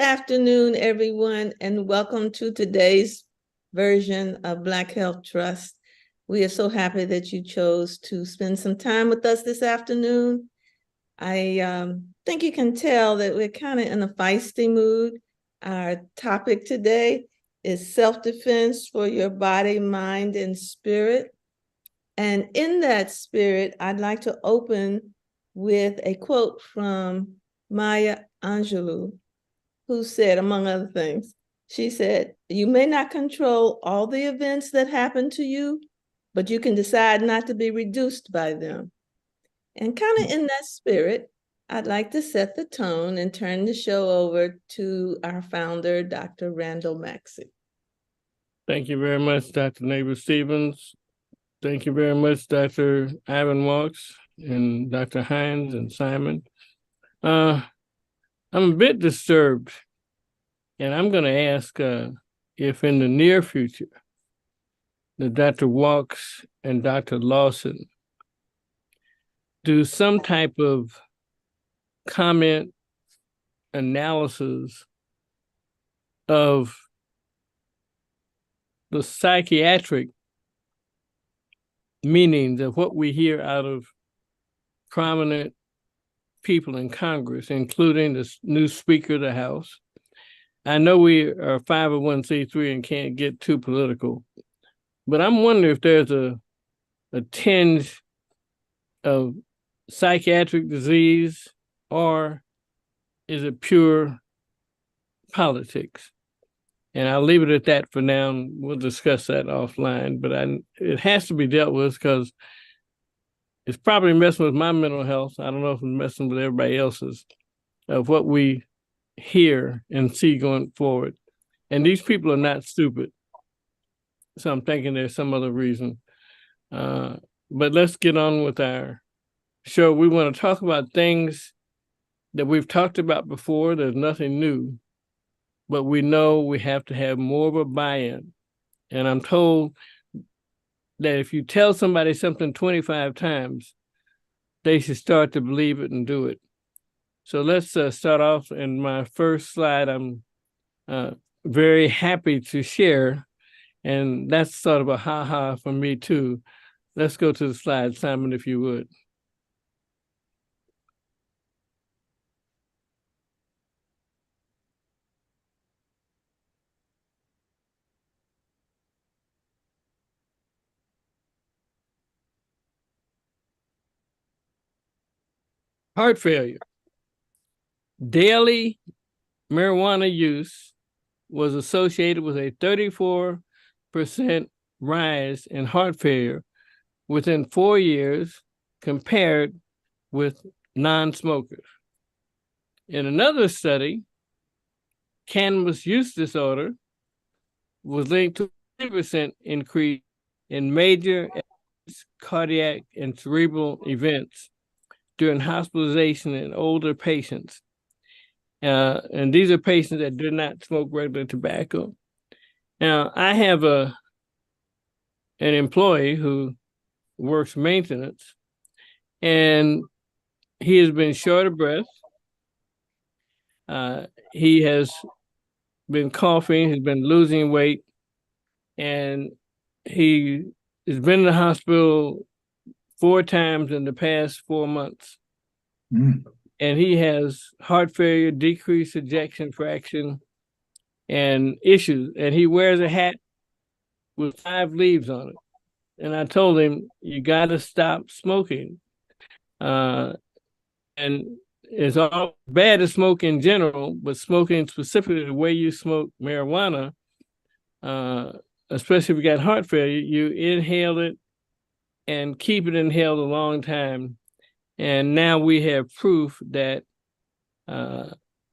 afternoon, everyone, and welcome to today's version of Black Health Trust. We are so happy that you chose to spend some time with us this afternoon. I think you can tell that we're kind of in a feisty mood. Our topic today is self-defense for your body, mind, and spirit. And in that spirit, I'd like to open with a quote from Maya Angelou, who said, among other things, she said, "You may not control all the events that happen to you, but you can decide not to be reduced by them." And kind of in that spirit, I'd like to set the tone and turn the show over to our founder, Dr. Randall Maxey. Thank you very much, Dr. Neighbor Stevens. Thank you very much, Dr. Ivan Walks and Dr. Hines and Simon. I'm a bit disturbed, and I'm going to ask if in the near future, the Dr. Walks and Dr. Lawson do some type of comment analysis of the psychiatric meanings of what we hear out of prominent people in Congress, including the new Speaker of the House. I know we are 501c3 and can't get too political, but I'm wondering if there's a tinge of psychiatric disease, or is it pure politics? And I'll leave it at that for now, and we'll discuss that offline. But it has to be dealt with because it's probably messing with my mental health. I don't know if it's messing with everybody else's, of what we hear and see going forward. And these people are not stupid. So I'm thinking there's some other reason. But let's get on with our show. We want to talk about things that we've talked about before. There's nothing new, but we know we have to have more of a buy-in. And I'm told that if you tell somebody something 25 times, they should start to believe it and do it. So let's start off. In my first slide, I'm very happy to share, and that's sort of a ha-ha for me too. Let's go to the slide, Simon, if you would. Heart failure. Daily marijuana use was associated with a 34% rise in heart failure within 4 years compared with non-smokers. In another study, cannabis use disorder was linked to a 20% increase in major cardiac and cerebral events during hospitalization in older patients. And these are patients that did not smoke regular tobacco. Now, I have an employee who works maintenance, and he has been short of breath. He has been coughing, he's been losing weight, and he has been in the hospital 4 times in the past 4 months. And he has heart failure, decreased ejection fraction, and issues. And he wears a hat with 5 leaves on it. And I told him, you got to stop smoking. And it's all bad to smoke in general, but smoking specifically the way you smoke marijuana, especially if you got heart failure, you inhale it and keep it inhaled a long time. And now we have proof that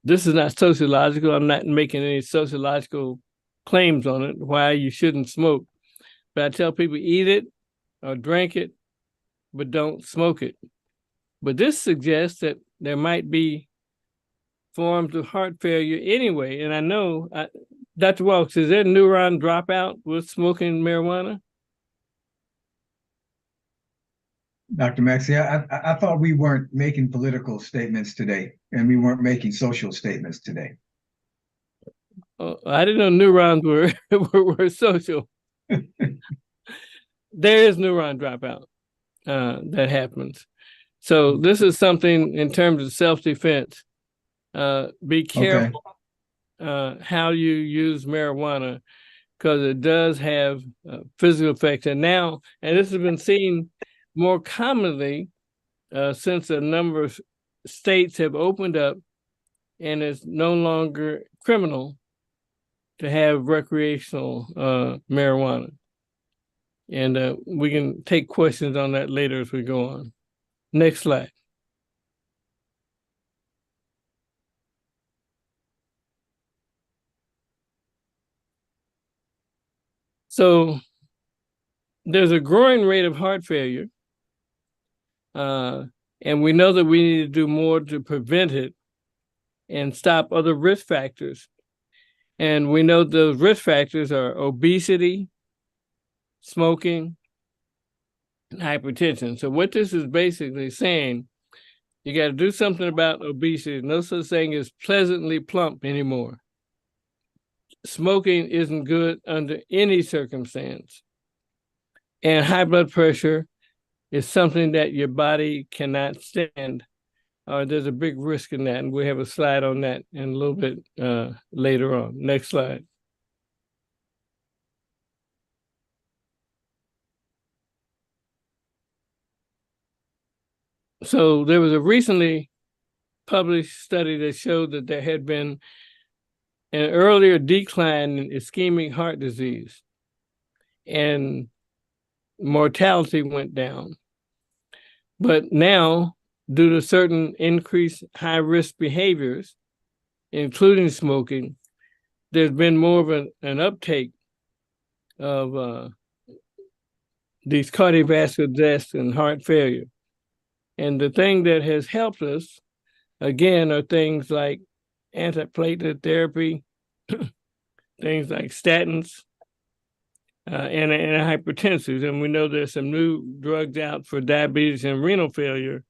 this is not sociological. I'm not making any sociological claims on it, why you shouldn't smoke. But I tell people, eat it or drink it, but don't smoke it. But this suggests that there might be forms of heart failure anyway. And I know, Dr. Walks, is there neuron dropout with smoking marijuana? Dr. Maxey, I thought we weren't making political statements today, and we weren't making social statements today. I didn't know neurons were were social. There is neuron dropout that happens. So this is something in terms of self-defense. Be careful how you use marijuana, because it does have physical effects. And this has been seen more commonly since a number of states have opened up, and it's no longer criminal to have recreational marijuana. And we can take questions on that later as we go on. Next slide. So there's a growing rate of heart failure, and we know that we need to do more to prevent it and stop other risk factors. And we know those risk factors are obesity, smoking, and hypertension. So what this is basically saying, you got to do something about obesity. No such thing as pleasantly plump anymore. Smoking isn't good under any circumstance. And high blood pressure is something that your body cannot stand. There's a big risk in that, and we have a slide on that in a little bit later on. Next slide. So there was a recently published study that showed that there had been an earlier decline in ischemic heart disease, and mortality went down. But now, due to certain increased high-risk behaviors, including smoking, there's been more of an uptake of these cardiovascular deaths and heart failure. And the thing that has helped us, again, are things like antiplatelet therapy, things like statins, and antihypertensives. And we know there's some new drugs out for diabetes and renal failure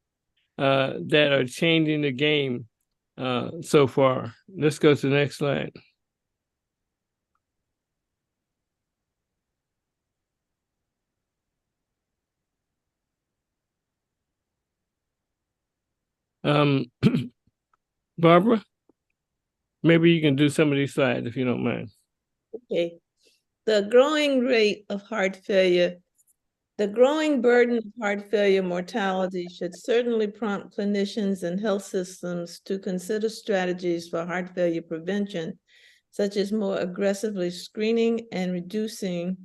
that are changing the game so far. Let's go to the next slide. Barbara, maybe you can do some of these slides if you don't mind. Okay. The growing rate of heart failure, the growing burden of heart failure mortality should certainly prompt clinicians and health systems to consider strategies for heart failure prevention, such as more aggressively screening and reducing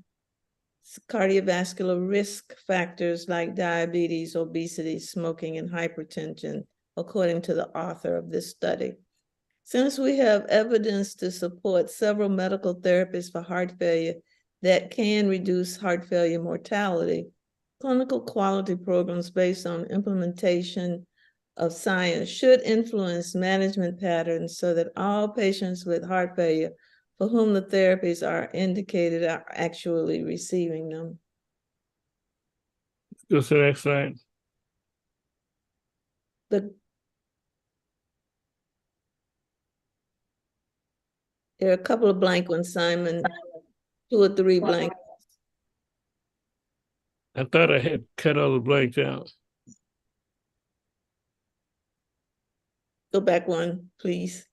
cardiovascular risk factors like diabetes, obesity, smoking, and hypertension, according to the author of this study. Since we have evidence to support several medical therapies for heart failure that can reduce heart failure mortality, clinical quality programs based on implementation of science should influence management patterns so that all patients with heart failure for whom the therapies are indicated are actually receiving them. Go to the next slide. There are a couple of blank ones, Simon, 2 or 3 blank. I thought I had cut all the blanks out. Go back one, please.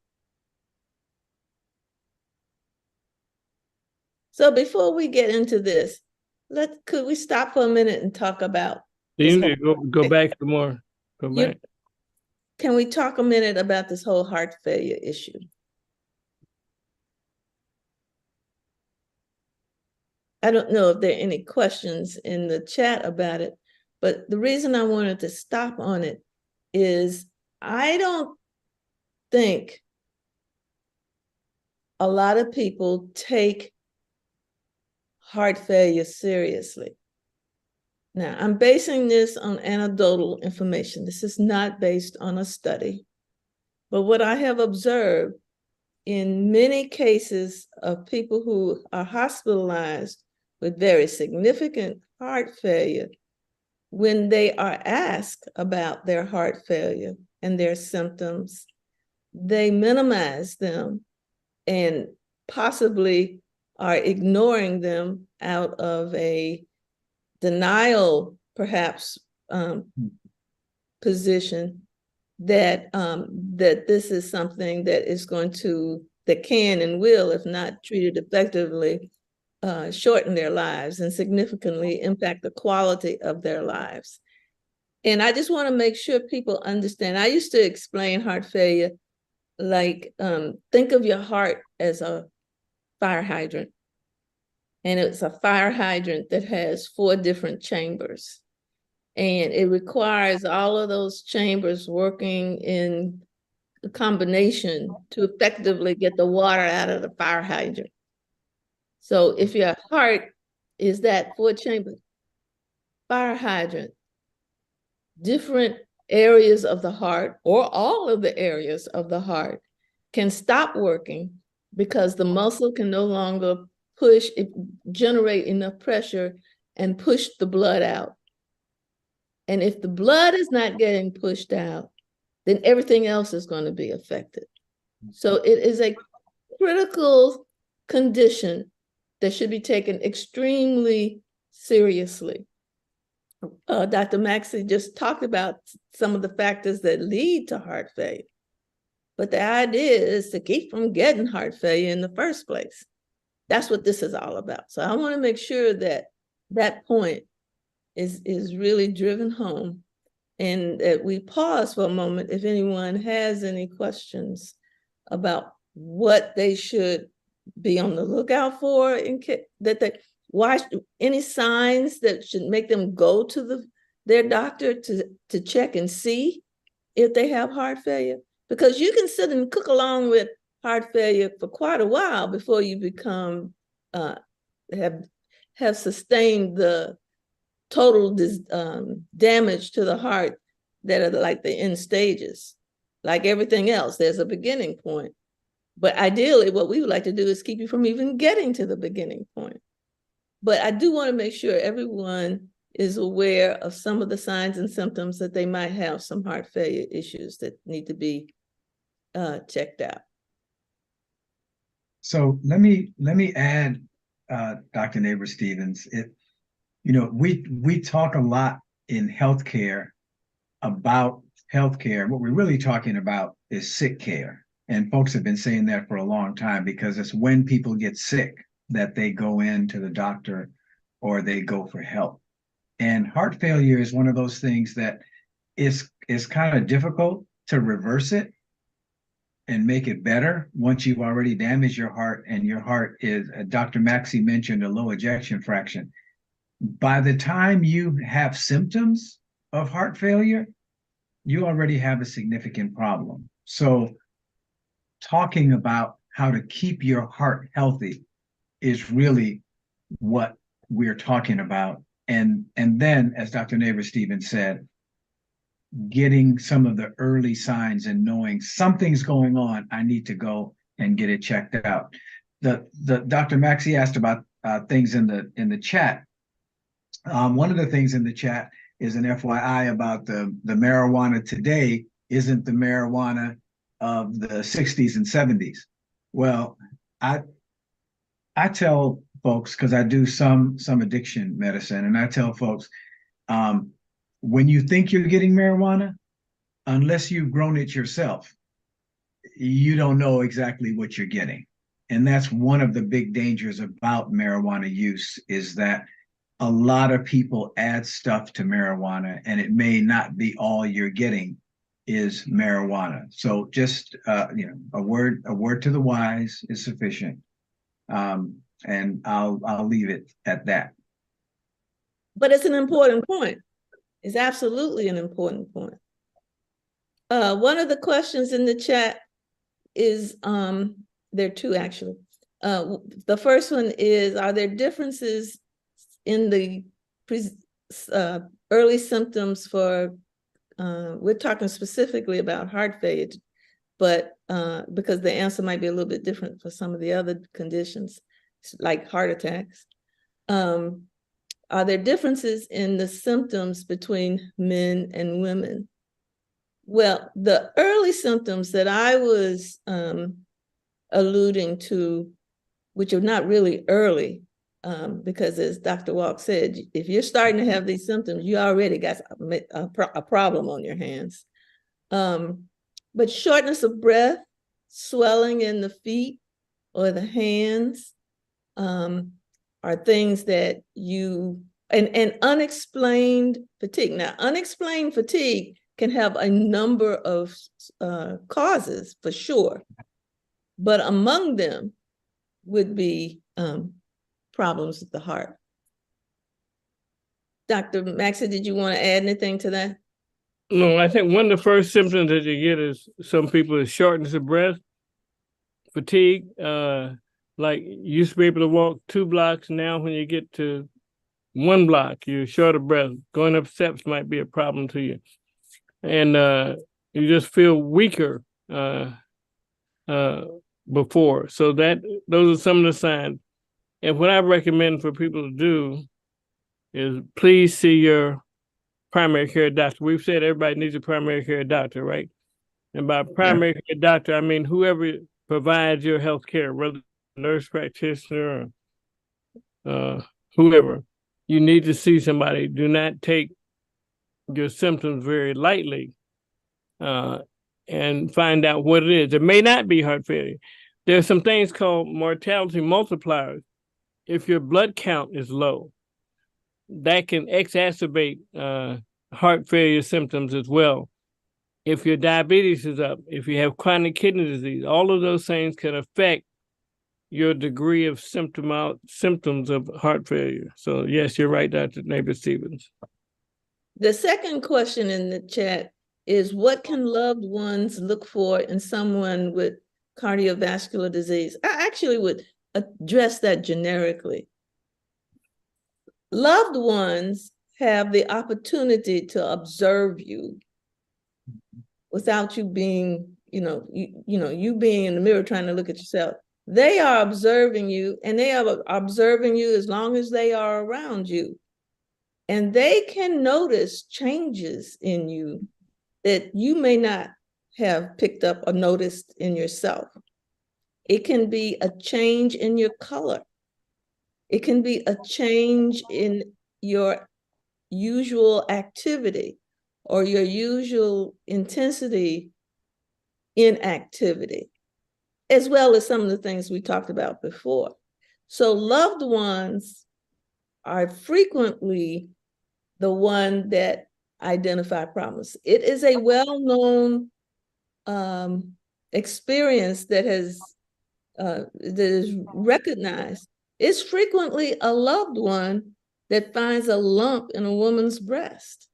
So before we get into this, could we stop for a minute and talk about You need to go back some more. Go back. Can we talk a minute about this whole heart failure issue? I don't know if there are any questions in the chat about it, but the reason I wanted to stop on it is I don't think a lot of people take heart failure seriously. Now, I'm basing this on anecdotal information. This is not based on a study. But what I have observed in many cases of people who are hospitalized with very significant heart failure, when they are asked about their heart failure and their symptoms, they minimize them and possibly are ignoring them out of a denial, perhaps, position that that this is something that is going to, that can and will, if not treated effectively, shorten their lives and significantly impact the quality of their lives. And I just want to make sure people understand. I used to explain heart failure like, think of your heart as a fire hydrant. And it's a fire hydrant that has 4 different chambers. And it requires all of those chambers working in combination to effectively get the water out of the fire hydrant. So if your heart is that 4-chamber fire hydrant, different areas of the heart, or all of the areas of the heart, can stop working because the muscle can no longer generate enough pressure and push the blood out. And if the blood is not getting pushed out, then everything else is going to be affected. So it is a critical condition that should be taken extremely seriously. Dr. Maxey just talked about some of the factors that lead to heart failure. But the idea is to keep from getting heart failure in the first place. That's what this is all about. So I want to make sure that that point is really driven home, and that we pause for a moment if anyone has any questions about what they should be on the lookout for, any signs that should make them go to their doctor to check and see if they have heart failure. Because you can sit and cook along with heart failure for quite a while before you become have sustained the total damage to the heart that are like the end stages. Like everything else, there's a beginning point. But ideally, what we would like to do is keep you from even getting to the beginning point. But I do want to make sure everyone is aware of some of the signs and symptoms that they might have some heart failure issues that need to be checked out. So let me add, Dr. Neighbor-Stephens. We talk a lot in healthcare about healthcare. What we're really talking about is sick care. And folks have been saying that for a long time, because it's when people get sick that they go into the doctor or they go for help. And heart failure is one of those things that is kind of difficult to reverse it and make it better once you've already damaged your heart, and your heart is, Dr. Maxey mentioned, a low ejection fraction. By the time you have symptoms of heart failure, you already have a significant problem. So talking about how to keep your heart healthy is really what we're talking about. And then, as Dr. Neighbor-Stephens said, getting some of the early signs and knowing something's going on, I need to go and get it checked out. The Dr. Maxey asked about things in the chat. One of the things in the chat is an FYI about the marijuana today isn't the marijuana of the 60s and 70s. Well, I tell folks, because I do some addiction medicine, and I tell folks, when you think you're getting marijuana, unless you've grown it yourself, you don't know exactly what you're getting. And that's one of the big dangers about marijuana use, is that a lot of people add stuff to marijuana, and it may not be all you're getting is marijuana. So just a word to the wise is sufficient. And I'll leave it at that. But it's an important point. It's absolutely an important point. One of the questions in the chat is, there are two actually. The first one is, are there differences in the early symptoms for, we're talking specifically about heart failure, but because the answer might be a little bit different for some of the other conditions, like heart attacks. Are there differences in the symptoms between men and women? Well, the early symptoms that I was alluding to which are not really early, because as Dr. Walk said, if you're starting to have these symptoms, you already got a problem on your hands. But shortness of breath, swelling in the feet or the hands, are things that and unexplained fatigue. Now, unexplained fatigue can have a number of causes for sure, but among them would be problems with the heart. Dr. Maxey, did you want to add anything to that? No, I think one of the first symptoms that you get is some people is shortness of breath, fatigue. Like you used to be able to walk 2 blocks. Now when you get to 1 block, you're short of breath. Going up steps might be a problem to you. And you just feel weaker before. So those are some of the signs. And what I recommend for people to do is please see your primary care doctor. We've said everybody needs a primary care doctor, right? And by primary care doctor, I mean whoever provides your health care, whether nurse practitioner or whoever. You need to see somebody. Do not take your symptoms very lightly and find out what it is. It may not be heart failure. There's some things called mortality multipliers. If your blood count is low, that can exacerbate heart failure symptoms as well. If your diabetes is up, if you have chronic kidney disease, all of those things can affect your degree of symptoms of heart failure. So yes, you're right, Dr. Neighbor-Stephens. The second question in the chat is, what can loved ones look for in someone with cardiovascular disease? I actually would address that generically. Loved ones have the opportunity to observe you without you being, you being in the mirror trying to look at yourself. They are observing you, and they are observing you as long as they are around you. And they can notice changes in you that you may not have picked up or noticed in yourself. It can be a change in your color. It can be a change in your usual activity or your usual intensity in activity, as well as some of the things we talked about before. So loved ones are frequently the one that identify problems. It is a well-known experience that is recognized. It's frequently a loved one that finds a lump in a woman's breast.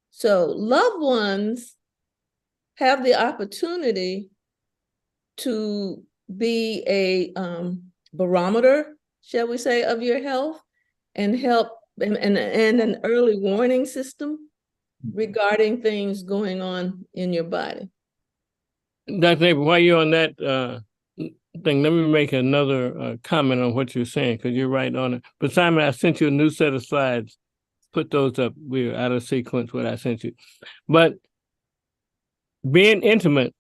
So loved ones have the opportunity to be a barometer, shall we say, of your health, and help and an early warning system regarding things going on in your body. Dr. Neighbor, while you're on that thing, let me make another comment on what you're saying, because you're right on it. But Simon, I sent you a new set of slides. Put those up. We're out of sequence what I sent you. But being intimate,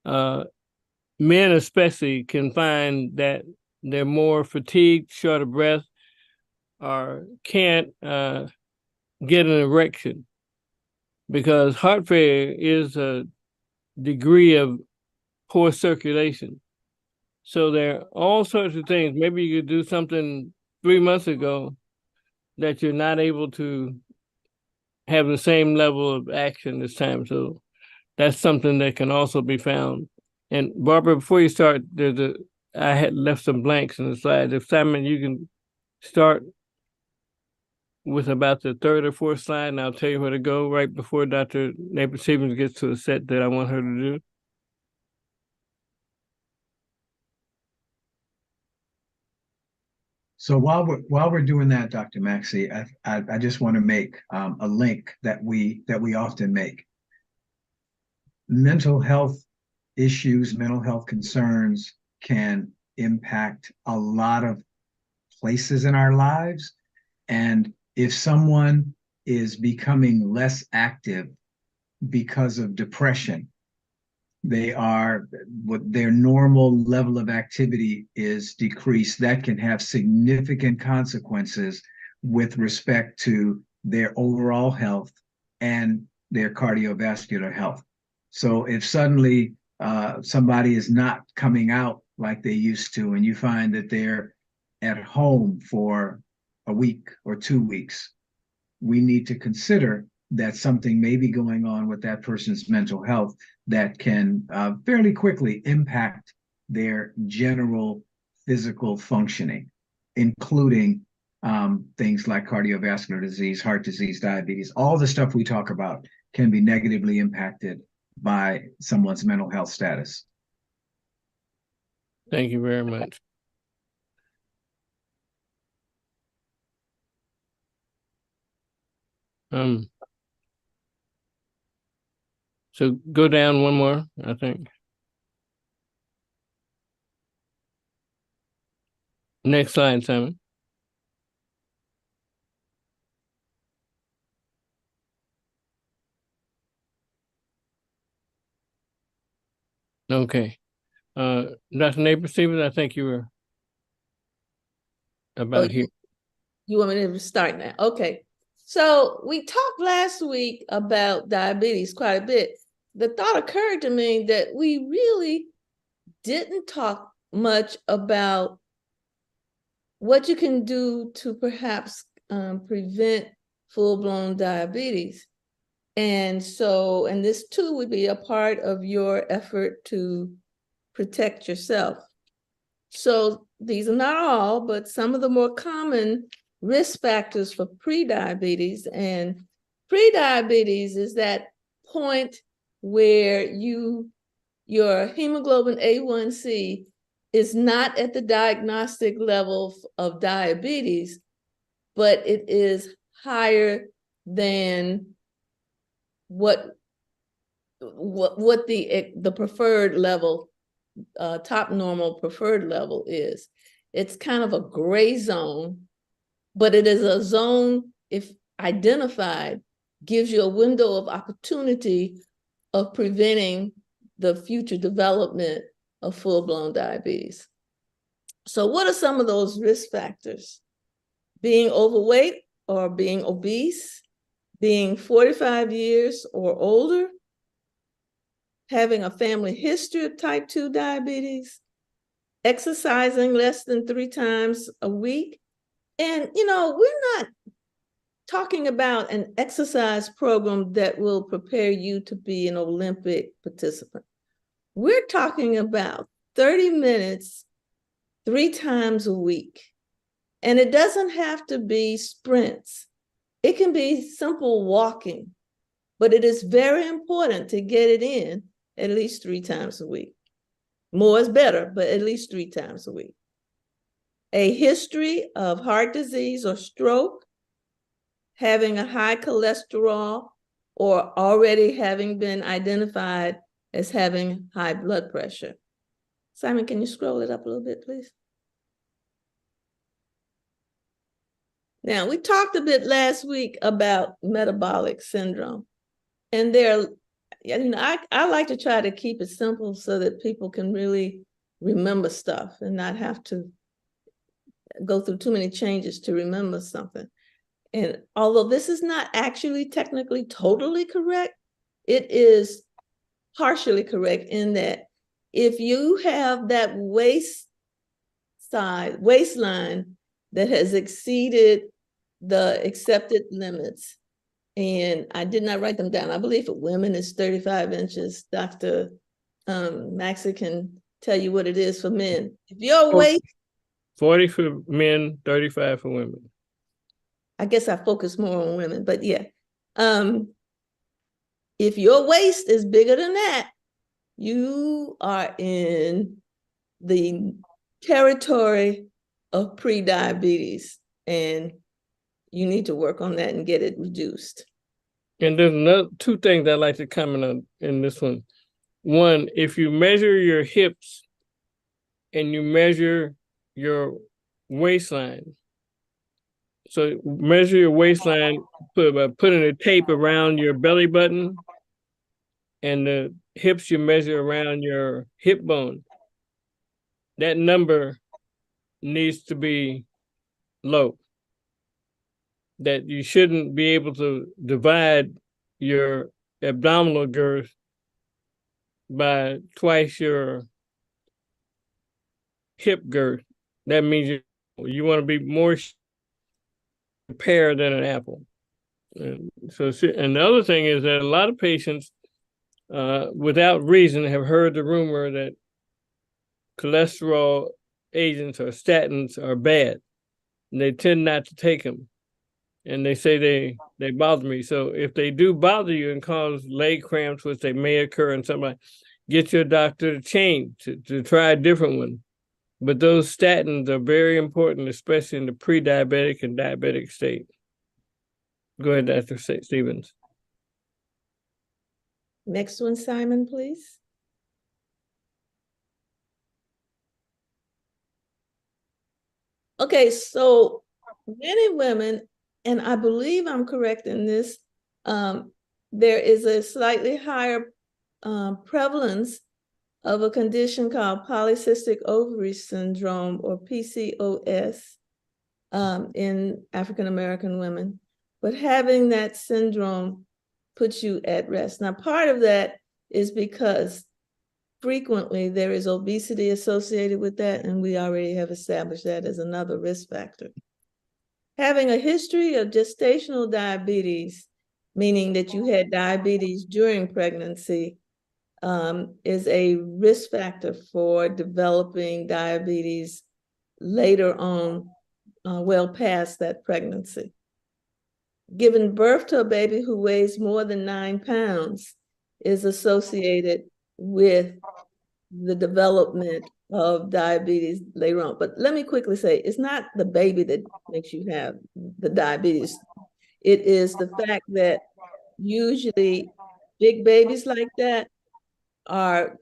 men especially can find that they're more fatigued, short of breath, or can't get an erection, because heart failure is a degree of poor circulation. So there are all sorts of things. Maybe you could do something 3 months ago that you're not able to have the same level of action this time. So that's something that can also be found. And Barbara, before you start, I had left some blanks in the slides. If Simon, you can start with about the 3rd or 4th slide, and I'll tell you where to go right before Dr. Neighbor-Stephens gets to the set that I want her to do. So while we're doing that, Dr. Maxey, I just want to make a link that we often make. Mental health issues, mental health concerns can impact a lot of places in our lives. And if someone is becoming less active because of depression, they are, what their normal level of activity is decreased, that can have significant consequences with respect to their overall health and their cardiovascular health. So if suddenly somebody is not coming out like they used to, and you find that they're at home for a week or 2 weeks, we need to consider that something may be going on with that person's mental health that can fairly quickly impact their general physical functioning, including things like cardiovascular disease, heart disease, diabetes. All the stuff we talk about can be negatively impacted by someone's mental health status. Thank you very much. So go down one more, I think. Next slide, Simon. Okay. Dr. Nabor-Stephens, I think you were about here. You want me to start now? Okay. So we talked last week about diabetes quite a bit. The thought occurred to me that we really didn't talk much about what you can do to perhaps prevent full-blown diabetes. And so, and this too would be a part of your effort to protect yourself. So these are not all, but some of the more common risk factors for prediabetes. And prediabetes is that point where your hemoglobin A1C is not at the diagnostic level of diabetes, but it is higher than what the preferred level, top normal preferred level is. It's kind of a gray zone, but it is a zone, if identified, gives you a window of opportunity of preventing the future development of full-blown diabetes. So what are some of those risk factors? Being overweight or being obese, being 45 years or older, having a family history of type 2 diabetes, exercising less than 3 times a week. And, you know, we're not talking about an exercise program that will prepare you to be an Olympic participant. We're talking about 30 minutes, 3 times a week. And it doesn't have to be sprints. It can be simple walking, but it is very important to get it in at least 3 times a week. More is better, but at least 3 times a week. A history of heart disease or stroke, having a high cholesterol, or already having been identified as having high blood pressure. Simon, can you scroll it up a little bit, please? Now, we talked a bit last week about metabolic syndrome. And there, you know, I like to try to keep it simple so that people can really remember stuff and not have to go through too many changes to remember something. And although this is not actually technically totally correct, it is partially correct in that if you have that waistline that has exceeded the accepted limits, and I did not write them down. I believe for women it's 35 inches. Dr. Maxey can tell you what it is for men. If your weight 40 for men, 35 for women. I guess I focus more on women, but yeah. If your waist is bigger than that, you are in the territory of prediabetes, and you need to work on that and get it reduced. And there's 2 things I like to comment on in this one. One, if you measure your hips and you measure your waistline, so measure your waistline by putting a tape around your belly button and the hips you measure around your hip bone, that number needs to be low. That you shouldn't be able to divide your abdominal girth by twice your hip girth. That means you want to be more a pear than an apple. And the other thing is that a lot of patients, without reason, have heard the rumor that cholesterol agents or statins are bad, and they tend not to take them. And they say they bother me. So if they do bother you and cause leg cramps, which they may occur in somebody, get your doctor to change, to try a different one. But those statins are very important, especially in the pre-diabetic and diabetic state. Go ahead, Dr. Stevens. Next one, Simon, please. Okay, so many women, and I believe I'm correct in this, there is a slightly higher prevalence of a condition called polycystic ovary syndrome, or PCOS, in African-American women. But having that syndrome puts you at rest. Now, part of that is because frequently there is obesity associated with that, and we already have established that as another risk factor. Having a history of gestational diabetes, meaning that you had diabetes during pregnancy, is a risk factor for developing diabetes later on, well past that pregnancy. Giving birth to a baby who weighs more than 9 pounds is associated with the development of diabetes later on. But let me quickly say, it's not the baby that makes you have the diabetes. It is the fact that usually big babies like that are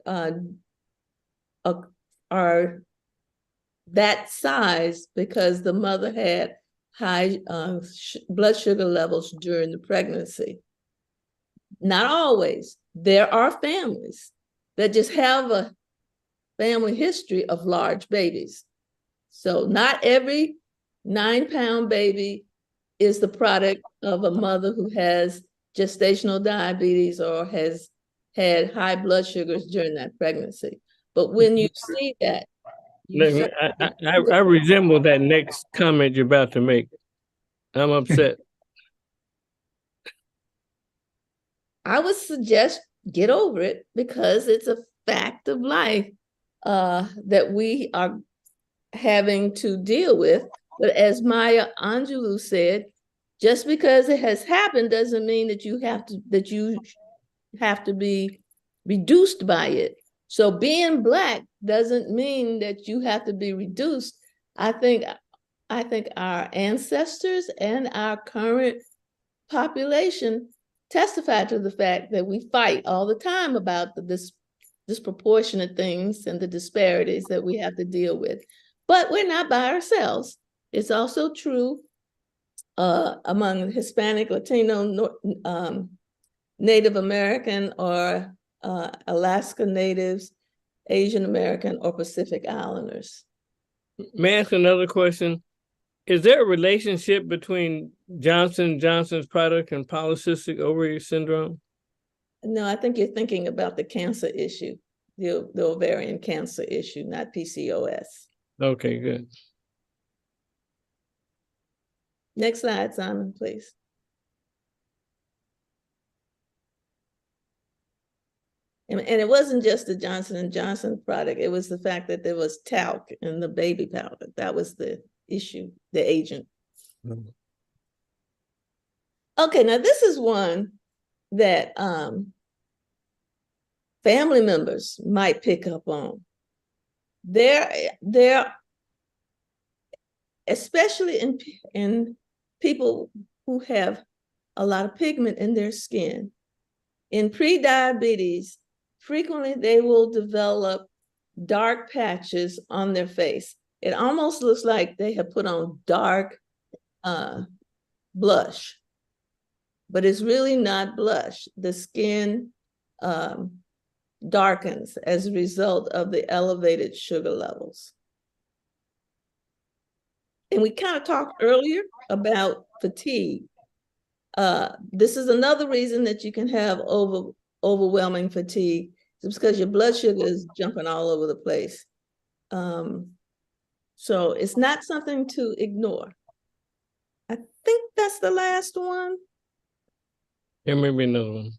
that size because the mother had high blood sugar levels during the pregnancy. Not always. There are families that just have a family history of large babies. So not every 9-pound baby is the product of a mother who has gestational diabetes or has had high blood sugars during that pregnancy. But when you see that, I resemble that next comment you're about to make. I'm upset. I would suggest get over it, because it's a fact of life that we are having to deal with. But as Maya Angelou said, just because it has happened doesn't mean that you have to be reduced by it. So being Black doesn't mean that you have to be reduced. I think our ancestors and our current population testify to the fact that we fight all the time about the disproportionate things and the disparities that we have to deal with. But we're not by ourselves. It's also true among Hispanic, Latino, Native American, or Alaska Natives, Asian American, or Pacific Islanders. May I ask another question? Is there a relationship between Johnson & Johnson's product and polycystic ovary syndrome? No, I think you're thinking about the cancer issue, the ovarian cancer issue, not PCOS. Okay, good. Next slide, Simon, please. And it wasn't just the Johnson & Johnson product. It was the fact that there was talc in the baby powder. That was the issue, the agent. Mm-hmm. Okay, now this is one that family members might pick up on. There, especially in people who have a lot of pigment in their skin. In pre-diabetes, frequently they will develop dark patches on their face. It almost looks like they have put on dark blush, but it's really not blush. The skin darkens as a result of the elevated sugar levels. And we kind of talked earlier about fatigue. This is another reason that you can have overwhelming fatigue. It's because your blood sugar is jumping all over the place. So it's not something to ignore. I think that's the last one. There may be another one.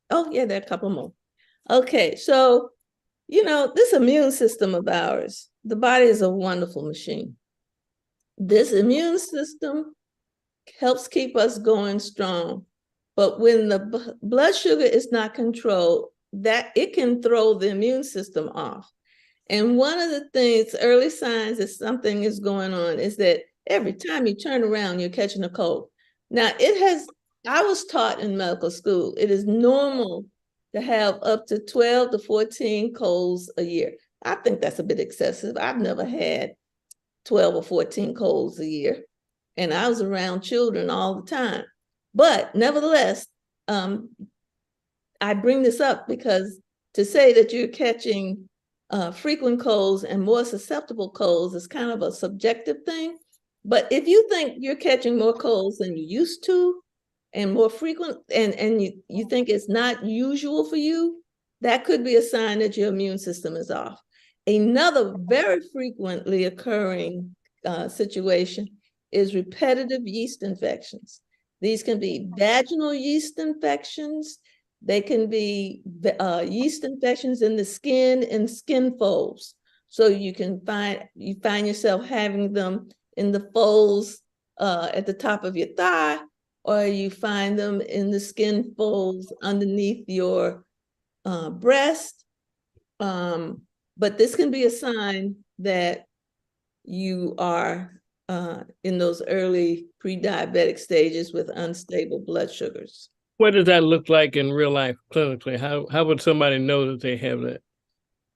Oh, yeah, there are a couple more. Okay, so, this immune system of ours, the body is a wonderful machine. This immune system helps keep us going strong. But when the blood sugar is not controlled, that it can throw the immune system off. And one of the things, early signs that something is going on is that every time you turn around, you're catching a cold. Now, I was taught in medical school, it is normal to have up to 12 to 14 colds a year. I think that's a bit excessive. I've never had 12 or 14 colds a year, and I was around children all the time. But nevertheless, I bring this up because to say that you're catching frequent colds and more susceptible colds is kind of a subjective thing. But if you think you're catching more colds than you used to, and more frequent, and you think it's not usual for you, that could be a sign that your immune system is off. Another very frequently occurring situation is repetitive yeast infections. These can be vaginal yeast infections. They can be yeast infections in the skin and skin folds. So you find yourself having them in the folds at the top of your thigh, or you find them in the skin folds underneath your breast. But this can be a sign that you are in those early pre-diabetic stages with unstable blood sugars. What does that look like in real life clinically? How would somebody know that they have that?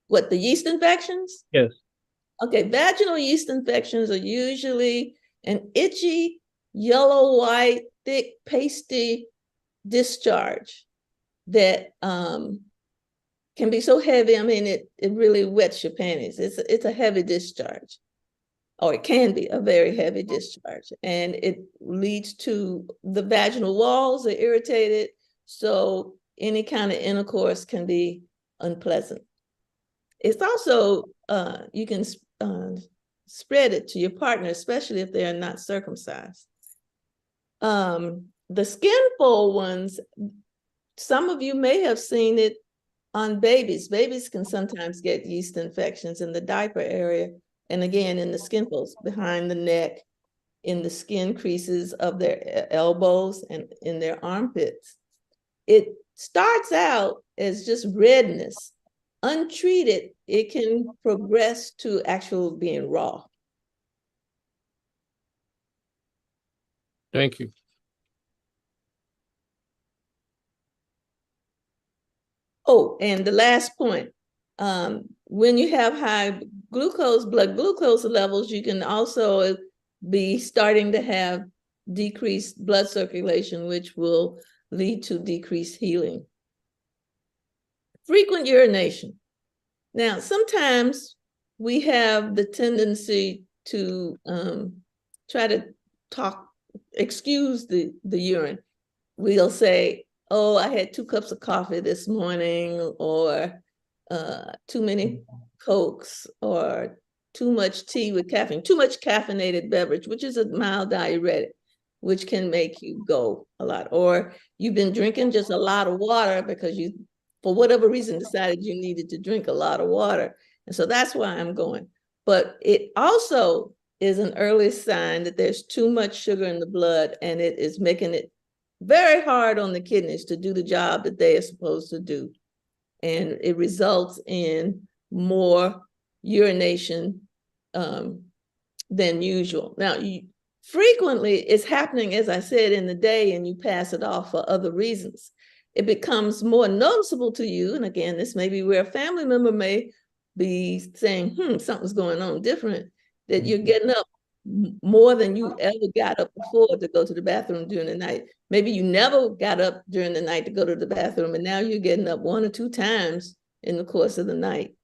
What, the yeast infections? Yes. Okay, vaginal yeast infections are usually an itchy, yellow-white, thick, pasty discharge that can be so heavy. I mean, it really wets your panties. It's a heavy discharge, or it can be a very heavy discharge, and it leads to the vaginal walls are irritated, so any kind of intercourse can be unpleasant. It's also, you can spread it to your partner, especially if they are not circumcised. The skin fold ones, some of you may have seen it on babies. Babies can sometimes get yeast infections in the diaper area, and again, in the skin folds, behind the neck, in the skin creases of their elbows and in their armpits. It starts out as just redness. Untreated, it can progress to actual being raw. Thank you. Oh, and the last point, when you have high blood glucose levels, you can also be starting to have decreased blood circulation, which will lead to decreased healing. Frequent urination. Now, sometimes we have the tendency to try to excuse the urine. We'll say, oh, I had 2 cups of coffee this morning, or too many Cokes, or too much tea with caffeine, too much caffeinated beverage, which is a mild diuretic, which can make you go a lot. Or you've been drinking just a lot of water because you, for whatever reason, decided you needed to drink a lot of water. And so that's why I'm going. But it also is an early sign that there's too much sugar in the blood, and it is making it very hard on the kidneys to do the job that they are supposed to do. And it results in more urination than usual. Now, frequently it's happening, as I said, in the day, and you pass it off for other reasons. It becomes more noticeable to you. And again, this may be where a family member may be saying, something's going on different, that you're getting up more than you ever got up before to go to the bathroom during the night. Maybe you never got up during the night to go to the bathroom, and now you're getting up 1 or 2 times in the course of the night.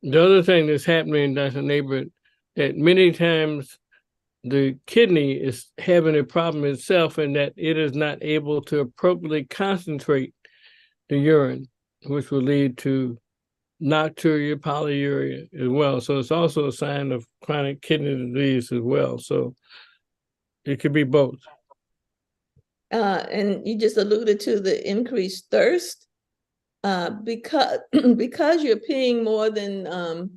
The other thing that's happening, Dr. Neighbor, that many times the kidney is having a problem itself in that it is not able to appropriately concentrate the urine, which will lead to nocturia, polyuria as well. So it's also a sign of chronic kidney disease as well. So it could be both. And you just alluded to the increased thirst. Because you're peeing more than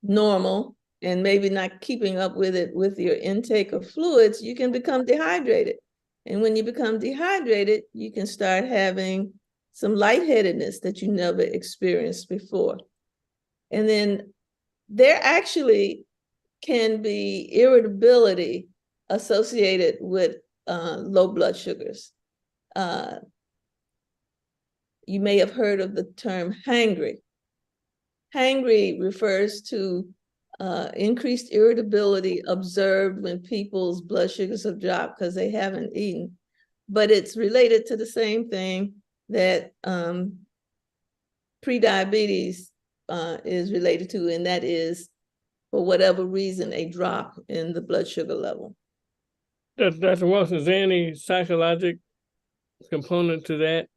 normal and maybe not keeping up with it with your intake of fluids, you can become dehydrated. And when you become dehydrated, you can start having some lightheadedness that you never experienced before. And then there actually can be irritability associated with low blood sugars. You may have heard of the term hangry. Hangry refers to increased irritability observed when people's blood sugars have dropped because they haven't eaten. But it's related to the same thing that prediabetes is related to, and that is, for whatever reason, a drop in the blood sugar level. Dr. Walsh, is there any psychological component to that?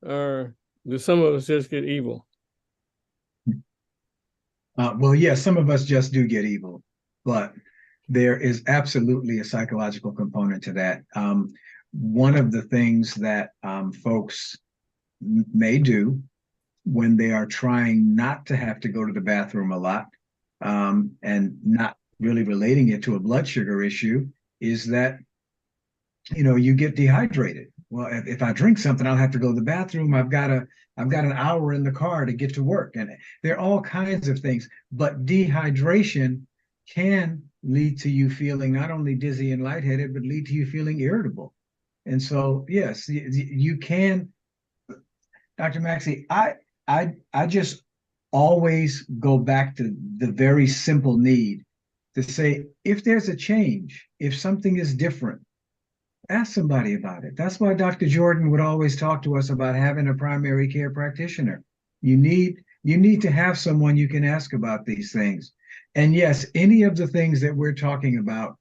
Or do some of us just get evil? Well, yeah, some of us just do get evil, but there is absolutely a psychological component to that. One of the things that folks may do when they are trying not to have to go to the bathroom a lot, and not really relating it to a blood sugar issue, is that, you know, you get dehydrated. Well, if I drink something, I'll have to go to the bathroom. I've got an hour in the car to get to work. And there are all kinds of things, but dehydration can lead to you feeling not only dizzy and lightheaded, but lead to you feeling irritable. And so, yes, you can, Dr. Maxey, I just always go back to the very simple need to say, if there's a change, if something is different, ask somebody about it. That's why Dr. Jordan would always talk to us about having a primary care practitioner. You need to have someone you can ask about these things. And yes, any of the things that we're talking about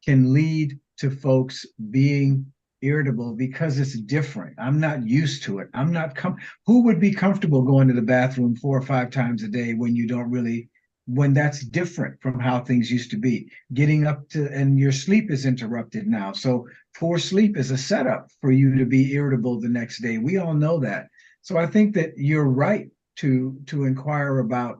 can lead to folks being irritable because it's different. I'm not used to it. Who would be comfortable going to the bathroom 4 or 5 times a day when that's different from how things used to be? Getting up to, and your sleep is interrupted now. So poor sleep is a setup for you to be irritable the next day. We all know that. So I think that you're right to inquire about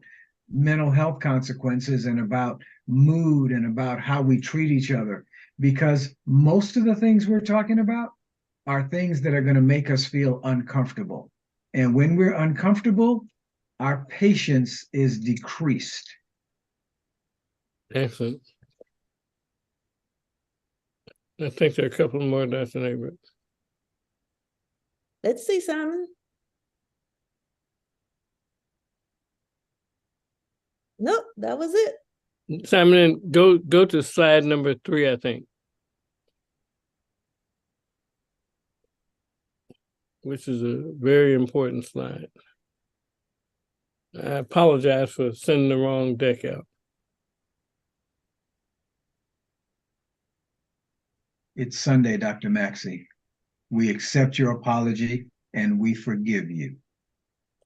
mental health consequences and about mood and about how we treat each other, because most of the things we're talking about are things that are going to make us feel uncomfortable. And when we're uncomfortable, our patience is decreased. Excellent. I think there are a couple more, Dr. Neighbor. Let's see, Simon. Nope, that was it. Simon, go to slide number 3, I think, which is a very important slide. I apologize for sending the wrong deck out. It's Sunday, Dr. Maxey. We accept your apology and we forgive you.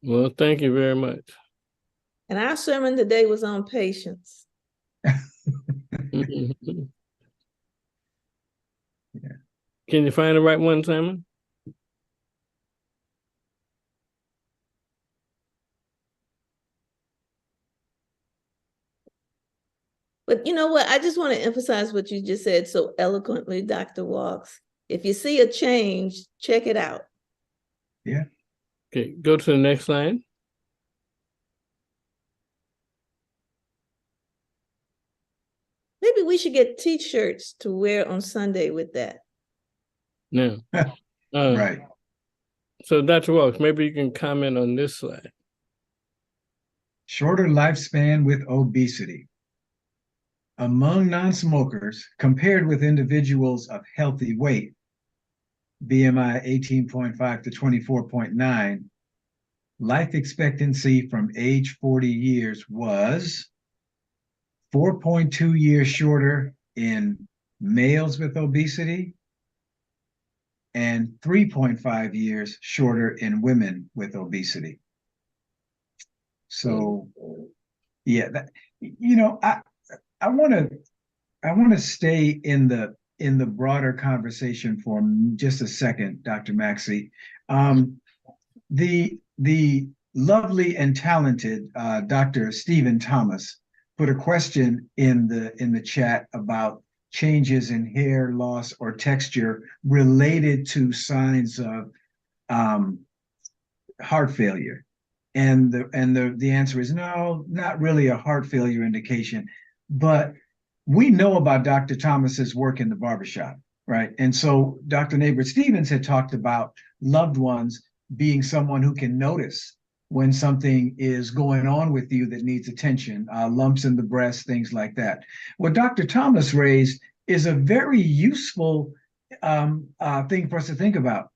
Well, thank you very much. And our sermon today was on patience. Yeah. Can you find the right one, Simon? But you know what? I just want to emphasize what you just said so eloquently, Dr. Walks. If you see a change, check it out. Yeah. Okay, go to the next slide. Maybe we should get T-shirts to wear on Sunday with that. Now, Right. So Dr. Walks, maybe you can comment on this slide. Shorter lifespan with obesity. among non-smokers compared with individuals of healthy weight, BMI 18.5 to 24.9, life expectancy from age 40 years was 4.2 years shorter in males with obesity and 3.5 years shorter in women with obesity. So, yeah, I want to stay in the broader conversation for just a second, Dr. Maxey. The lovely and talented Dr. Stephen Thomas put a question in the chat about changes in hair loss or texture related to signs of heart failure. And the answer is no, not really a heart failure indication. But we know about Dr. Thomas's work in the barbershop, right? And so Dr. Neighbor-Stevens had talked about loved ones being someone who can notice when something is going on with you that needs attention, lumps in the breast, things like that. What Dr. Thomas raised is a very useful thing for us to think about.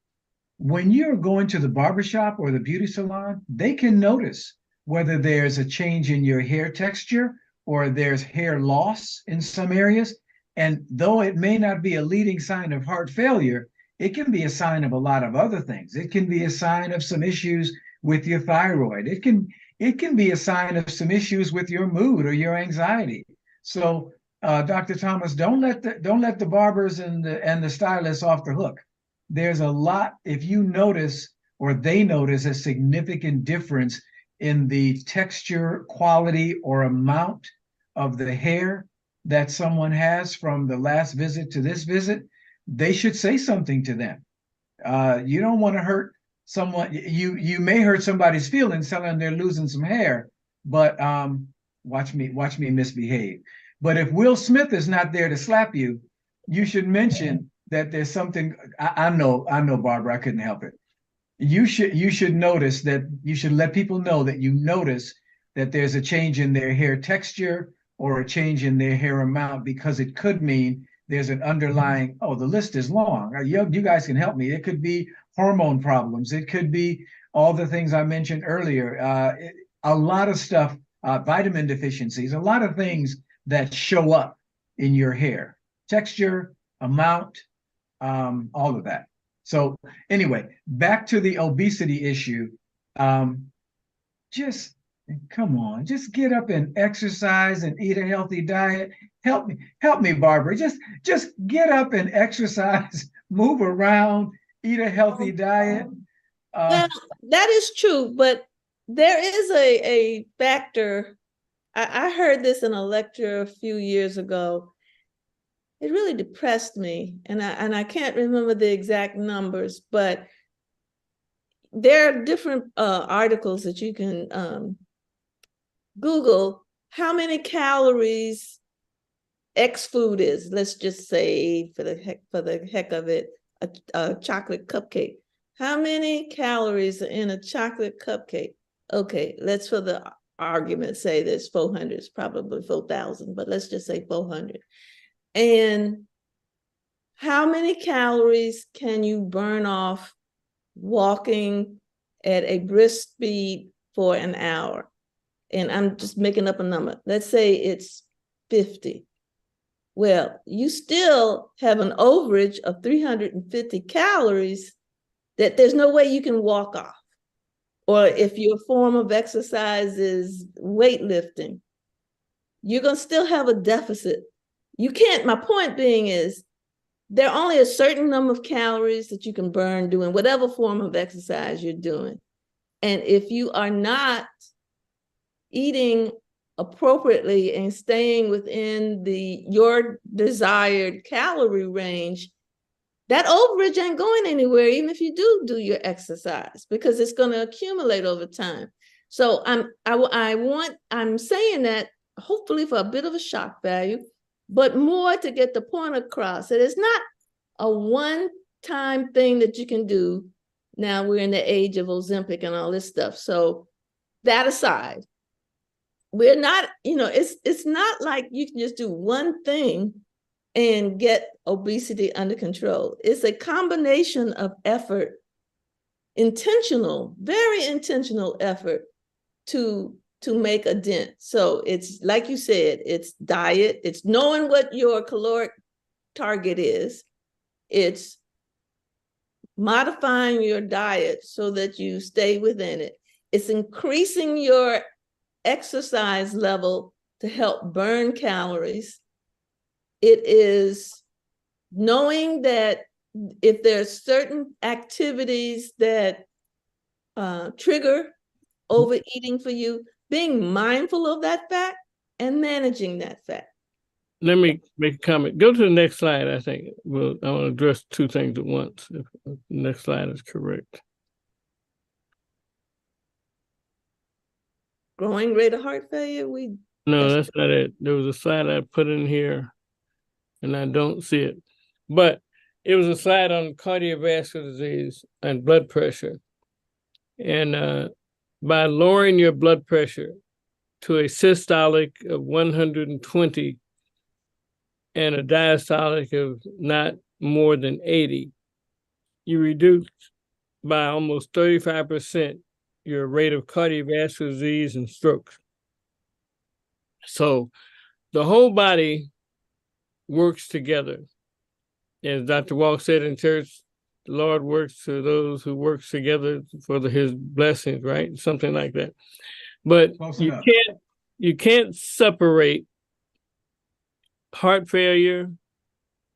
When you're going to the barbershop or the beauty salon, they can notice whether there's a change in your hair texture or there's hair loss in some areas. And though it may not be a leading sign of heart failure, it can be a sign of a lot of other things. It can be a sign of some issues with your thyroid. It can be a sign of some issues with your mood or your anxiety. So, Dr. Thomas, don't let the barbers and the stylists off the hook. There's a lot, if you notice or they notice a significant difference in the texture, quality, or amount of the hair that someone has from the last visit to this visit, they should say something to them. You don't want to hurt someone. You may hurt somebody's feelings telling them they're losing some hair, but watch me misbehave. But if Will Smith is not there to slap you, you should mention that there's something. I know, Barbara, I couldn't help it. You should notice that. You should let people know that you notice that there's a change in their hair texture or a change in their hair amount, because it could mean there's an underlying, oh, the list is long. You guys can help me. It could be hormone problems. It could be all the things I mentioned earlier. A lot of stuff, vitamin deficiencies, a lot of things that show up in your hair. Texture, amount, all of that. So anyway, back to the obesity issue. Just come on, just get up and exercise and eat a healthy diet. Help me, Barbara. Just get up and exercise, move around, eat a healthy diet. Well, that is true, but there is a factor. I heard this in a lecture a few years ago. It really depressed me, and I can't remember the exact numbers, but there are different articles that you can Google how many calories X food is. Let's just say, for the heck of it, a chocolate cupcake. How many calories are in a chocolate cupcake? Okay, let's, for the argument, say there's 400. It's probably 4,000, but let's just say 400. And how many calories can you burn off walking at a brisk speed for an hour? And I'm just making up a number. Let's say it's 50. Well, you still have an overage of 350 calories that there's no way you can walk off. Or if your form of exercise is weightlifting, you're going to still have a deficit. You can't, my point being is, there are only a certain number of calories that you can burn doing whatever form of exercise you're doing. And if you are not eating appropriately and staying within your desired calorie range, that overage ain't going anywhere, even if you do your exercise, because it's going to accumulate over time. So I'm saying that hopefully for a bit of a shock value, but more to get the point across that it's not a one-time thing that you can do. Now we're in the age of Ozempic and all this stuff. So that aside, we're not, it's not like you can just do one thing and get obesity under control. It's a combination of effort, intentional, very intentional effort to make a dent. So it's like you said, it's diet, it's knowing what your caloric target is, it's modifying your diet so that you stay within it, it's increasing your exercise level to help burn calories, it is knowing that if there's certain activities that trigger overeating for you, being mindful of that fact and managing that fact. Let me make a comment. Go to the next slide. I think I want to address two things at once. If the next slide is correct. Growing rate of heart failure. No, that's not it. There was a slide I put in here, and I don't see it. But it was a slide on cardiovascular disease and blood pressure. And by lowering your blood pressure to a systolic of 120 and a diastolic of not more than 80, you reduce by almost 35% your rate of cardiovascular disease and strokes. So the whole body works together. As Dr. Walk said in church, the Lord works to those who work together for his blessings, right? Something like that. But you can't separate heart failure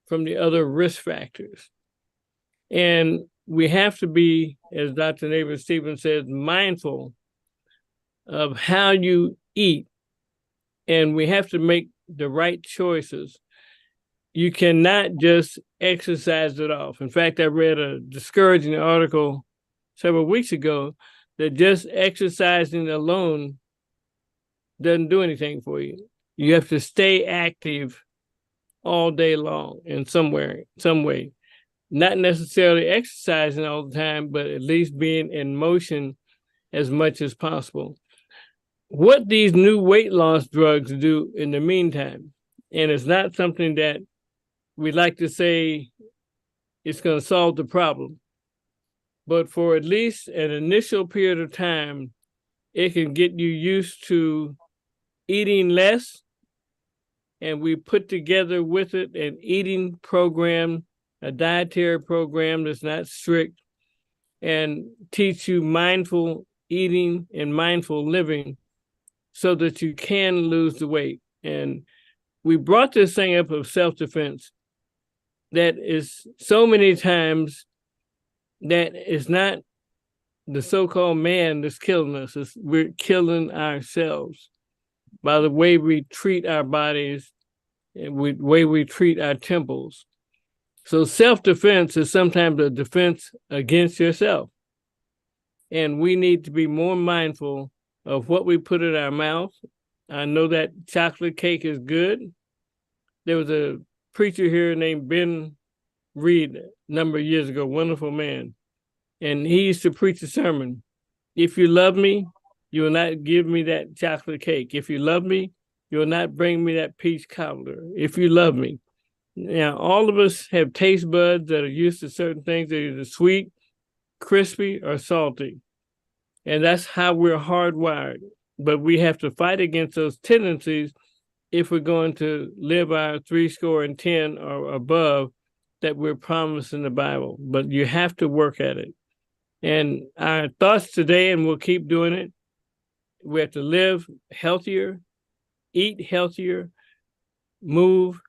from the other risk factors. And we have to be, as Dr. Neighbor-Stevens says, mindful of how you eat. And we have to make the right choices. You cannot just exercise it off. In fact, I read a discouraging article several weeks ago that just exercising alone doesn't do anything for you. You have to stay active all day long in some way. Not necessarily exercising all the time, but at least being in motion as much as possible. What these new weight loss drugs do in the meantime, and it's not something that we like to say it's going to solve the problem, but for at least an initial period of time, it can get you used to eating less, and we put together with it an eating program, a dietary program that's not strict, and teach you mindful eating and mindful living so that you can lose the weight. And we brought this thing up of self-defense that is so many times that it's not the so-called man that's killing us. We're killing ourselves by the way we treat our bodies and the way we treat our temples. So self-defense is sometimes a defense against yourself. And we need to be more mindful of what we put in our mouth. I know that chocolate cake is good. There was a preacher here named Ben Reed a number of years ago, wonderful man. And he used to preach a sermon. If you love me, you will not give me that chocolate cake. If you love me, you will not bring me that peach cobbler. If you love me. Now, all of us have taste buds that are used to certain things. They're either sweet, crispy, or salty. And that's how we're hardwired. But we have to fight against those tendencies if we're going to live our 70 or above that we're promised in the Bible. But you have to work at it. And our thoughts today, and we'll keep doing it, we have to live healthier, eat healthier, move,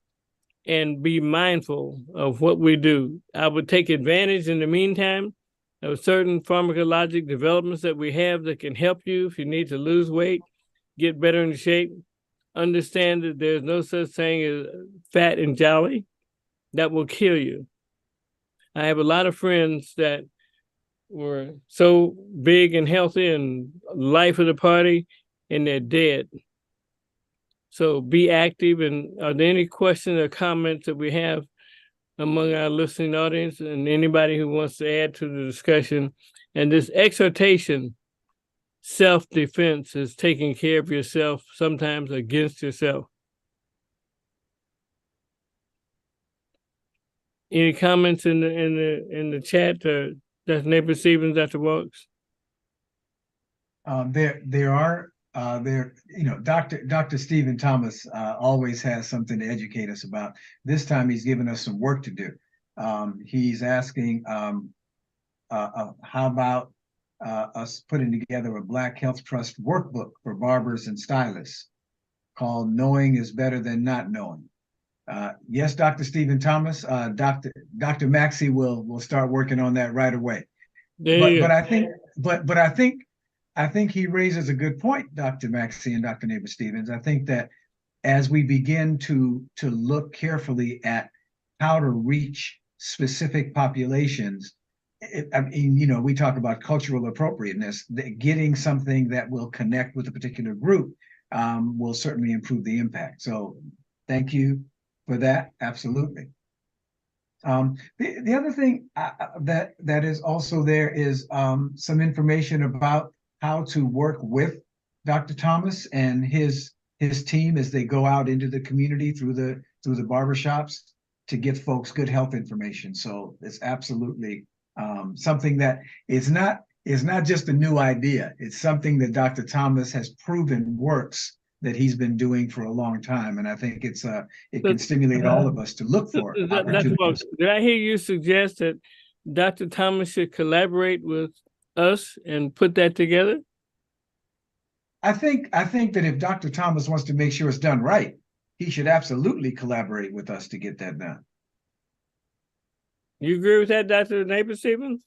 and be mindful of what we do. I would take advantage in the meantime of certain pharmacologic developments that we have that can help you if you need to lose weight, get better in shape. Understand that there's no such thing as fat and jolly. That will kill you. I have a lot of friends that were so big and healthy and life of the party, and they're dead. So be active. And are there any questions or comments that we have among our listening audience and anybody who wants to add to the discussion? And this exhortation self-defense is taking care of yourself, sometimes against yourself. Any comments in the chat, Dr. Neighbor Stevens, Dr. Walks? Dr. Stephen Thomas always has something to educate us about. This time he's given us some work to do. He's asking how about us putting together a Black Health Trust workbook for barbers and stylists called Knowing is Better Than Not Knowing. Yes, Dr. Stephen Thomas, Dr. Maxey will start working on that right away. But I think he raises a good point, Dr. Maxey and Dr. Neighbor Stevens. I think that as we begin to look carefully at how to reach specific populations, we talk about cultural appropriateness, getting something that will connect with a particular group will certainly improve the impact. So thank you for that. Absolutely. The other thing that is also there is some information about how to work with Dr. Thomas and his team as they go out into the community through the barbershops to give folks good health information. So it's absolutely something that is not just a new idea. It's something that Dr. Thomas has proven works, that he's been doing for a long time. And I think it can stimulate all of us to look for opportunities. Did I hear you suggest that Dr. Thomas should collaborate with us and put that together? I think that if Dr. Thomas wants to make sure it's done right, he should absolutely collaborate with us to get that done. You agree with that, Dr. Neighbor Stevens?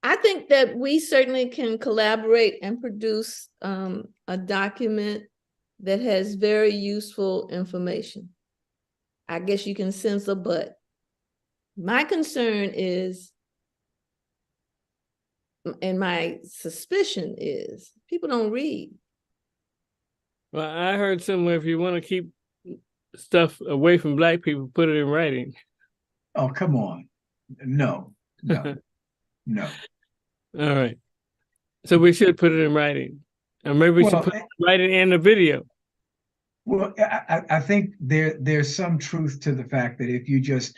I think that we certainly can collaborate and produce a document that has very useful information. I guess you can sense a but. My concern is, and my suspicion is, people don't read. Well, I heard somewhere if you want to keep stuff away from Black people, put it in writing. Oh, come on. No. No. All right. So we should put it in writing. Or maybe we should put it in writing and the video. Well, I think there's some truth to the fact that if you just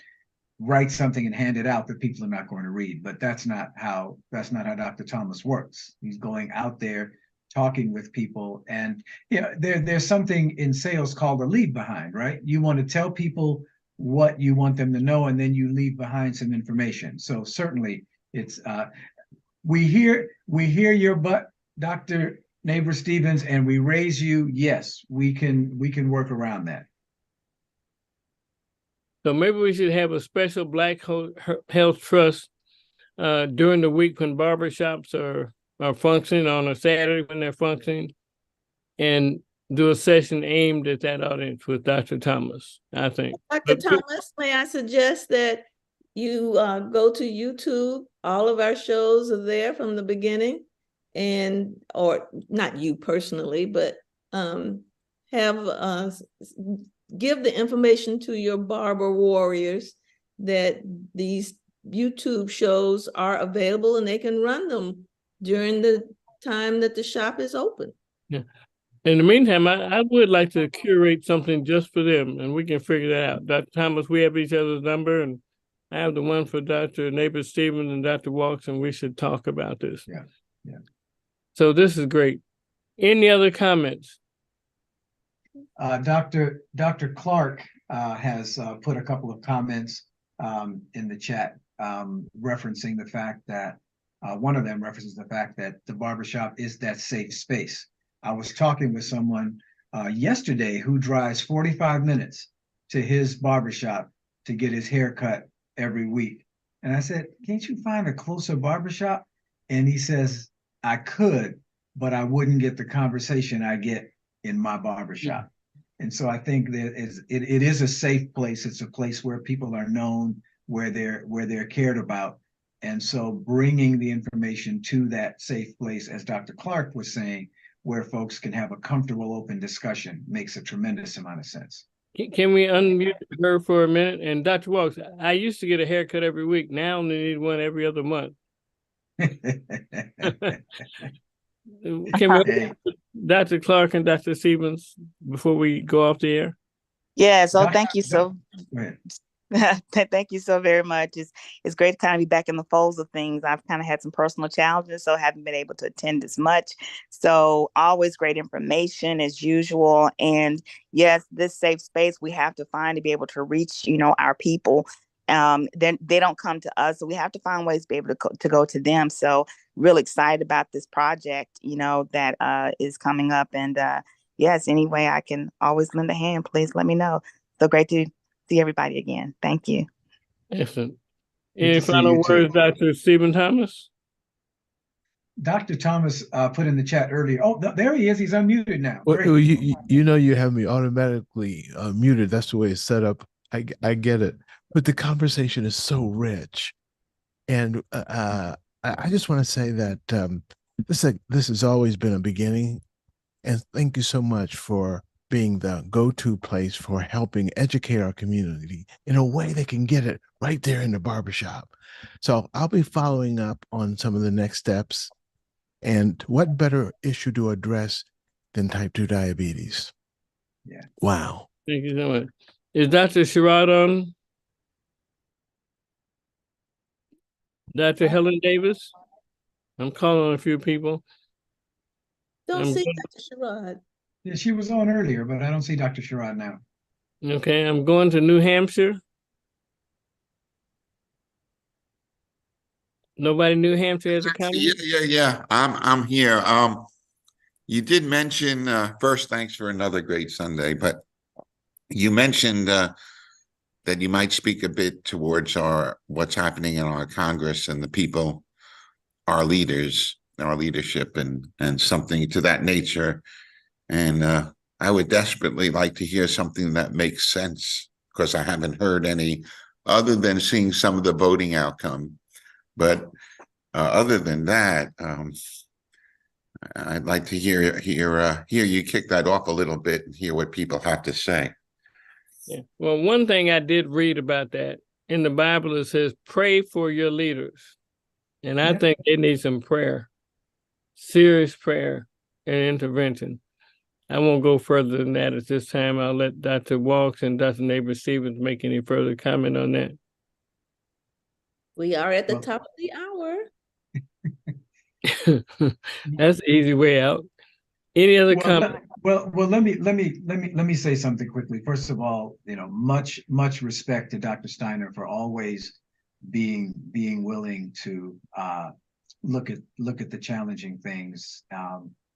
write something and hand it out, that people are not going to read. But that's not how Dr. Thomas works. He's going out there talking with people, and there's something in sales called a leave behind, right? You want to tell people what you want them to know, and then you leave behind some information. So certainly it's we hear your butt, Dr. Neighbor Stevens, and we raise you. Yes, we can work around that. So maybe we should have a special Black Health Trust during the week when barbershops are functioning, on a Saturday when they're functioning, and do a session aimed at that audience with Dr. Thomas, I think. Dr. Thomas, may I suggest that you go to YouTube? All of our shows are there from the beginning, or not you personally, but give the information to your barber warriors that these YouTube shows are available and they can run them during the time that the shop is open. Yeah. In the meantime, I would like to curate something just for them, and we can figure that out. Dr. Thomas, we have each other's number, and I have the one for Dr. Neighbor Stevens and Dr. Walks, and we should talk about this. Yeah. So this is great. Any other comments? Dr. Clark has put a couple of comments in the chat referencing the fact that one of them references the fact that the barbershop is that safe space. I was talking with someone yesterday who drives 45 minutes to his barbershop to get his hair cut every week. And I said, can't you find a closer barbershop? And he says, I could, but I wouldn't get the conversation I get in my barbershop. And so I think that it is a safe place. It's a place where people are known, where they're cared about. And so bringing the information to that safe place, as Dr. Clark was saying, where folks can have a comfortable, open discussion, makes a tremendous amount of sense. Can we unmute her for a minute? And Dr. Walks, I used to get a haircut every week. Now I only need one every other month. Can we, Hey, Dr. Clark and Dr. Stevens, before we go off the air? Yeah, so Doc- thank you so go ahead. thank you so very much. It's great to kind of be back in the folds of things. I've kind of had some personal challenges, so haven't been able to attend as much. So always great information as usual. And yes, this safe space we have to find to be able to reach, our people. Then they don't come to us, so we have to find ways to be able to go to them. So really excited about this project, that is coming up. And yes, any way I can always lend a hand, please let me know. So great to see everybody again. Thank you. Excellent. Good Any to see final you too. words, Dr. Stephen Thomas? Dr. Thomas put in the chat earlier. Oh, there he is. He's unmuted now. Well, Great. you have me automatically muted. That's the way it's set up. I get it, but the conversation is so rich, and I just want to say that this has always been a beginning, and thank you so much for being the go-to place for helping educate our community in a way they can get it right there in the barbershop. So I'll be following up on some of the next steps. And what better issue to address than type 2 diabetes? Yeah. Wow. Thank you so much. Is Dr. Sherrod on? Dr. Helen Davis? I'm calling on a few people. Don't I'm see good. Dr. Sherrod. Yeah, she was on earlier, but I don't see Dr. Sherrod now. Okay, I'm going to New Hampshire. Nobody in New Hampshire has a comment? Yeah. I'm here. You did mention first, thanks for another great Sunday, but you mentioned that you might speak a bit towards what's happening in our Congress and the people, our leaders, our leadership, and something to that nature. And I would desperately like to hear something that makes sense, because I haven't heard any other than seeing some of the voting outcome. But other than that, I'd like to hear you kick that off a little bit and hear what people have to say. Yeah. Well, one thing I did read about that in the Bible, it says, pray for your leaders. And I think they need some prayer, serious prayer and intervention. I won't go further than that at this time. I'll let Dr. Walks and Dr. Neighbor Stevens make any further comment on that. We are at the Well- top of the hour. That's the easy way out. Any other comment? Well, let me say something quickly. First of all, much respect to Dr. Steiner for always being willing to look at the challenging things,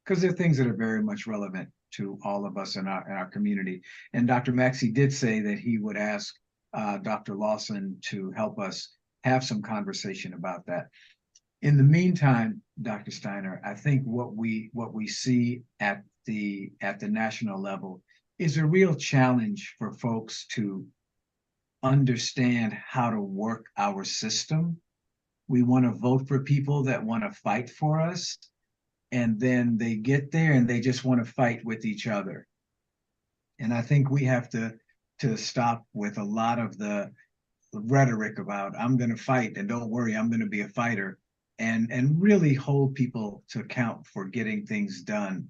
because they're things that are very much relevant to all of us in our community. And Dr. Maxey did say that he would ask Dr. Lawson to help us have some conversation about that. In the meantime, Dr. Steiner, I think what we see at the national level is a real challenge for folks to understand how to work our system. We want to vote for people that want to fight for us, and then they get there and they just want to fight with each other. And I think we have to stop with a lot of the rhetoric about I'm going to fight and don't worry, I'm going to be a fighter, and really hold people to account for getting things done.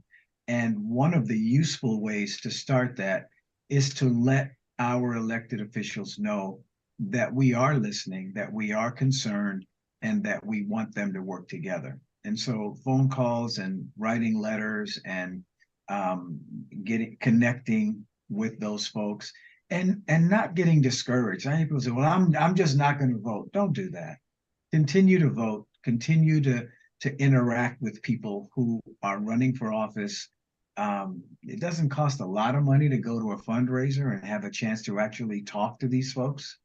And one of the useful ways to start that is to let our elected officials know that we are listening, that we are concerned, and that we want them to work together. And so phone calls and writing letters and connecting with those folks, and not getting discouraged. I hear people say, well, I'm just not going to vote. Don't do that. Continue to vote, continue to interact with people who are running for office. It doesn't cost a lot of money to go to a fundraiser and have a chance to actually talk to these folks.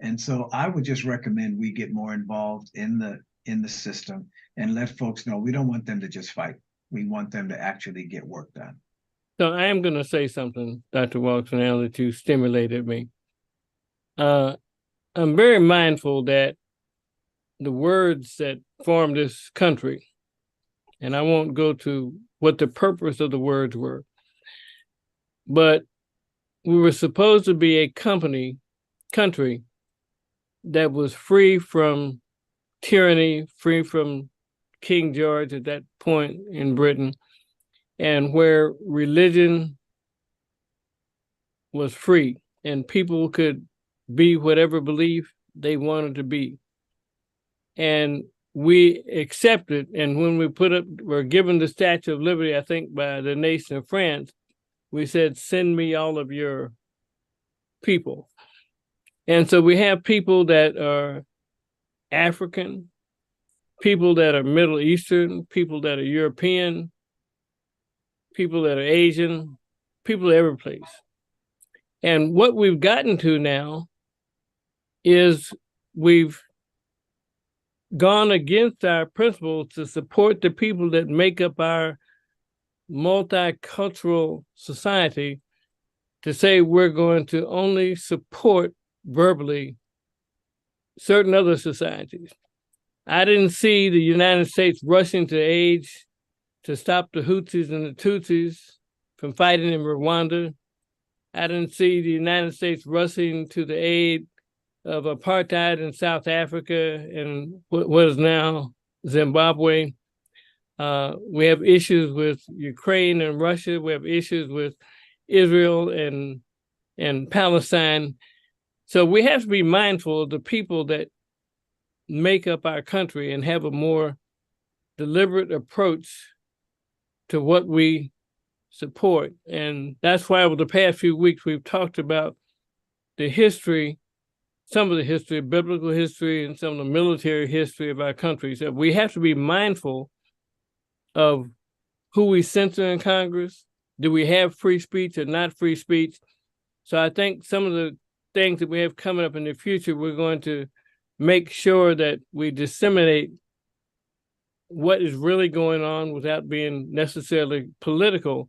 And so I would just recommend we get more involved in the system and let folks know we don't want them to just fight. We want them to actually get work done. So I am going to say something, Dr. Walks, now that you stimulated me. I'm very mindful that the words that form this country, and I won't go to what the purpose of the words were, but we were supposed to be a country that was free from tyranny, free from King George at that point in Britain, and where religion was free and people could be whatever belief they wanted to be. And we accepted, and when we were given the Statue of Liberty, I think by the nation of France, we said, send me all of your people. And so we have people that are African, people that are Middle Eastern, people that are European, people that are Asian, people every place. And what we've gotten to now is we've gone against our principles to support the people that make up our multicultural society, to say we're going to only support verbally certain other societies. I didn't see the United States rushing to aid to stop the Hutus and the Tutsis from fighting in Rwanda. I didn't see the United States rushing to the aid of apartheid in South Africa and what is now Zimbabwe. We have issues with Ukraine and Russia. We have issues with Israel and Palestine. So we have to be mindful of the people that make up our country and have a more deliberate approach to what we support. And that's why over the past few weeks, we've talked about the history, some of the history, biblical history, and some of the military history of our country. So we have to be mindful of who we censor in Congress. Do we have free speech or not free speech? So I think some of the things that we have coming up in the future, we're going to make sure that we disseminate what is really going on without being necessarily political.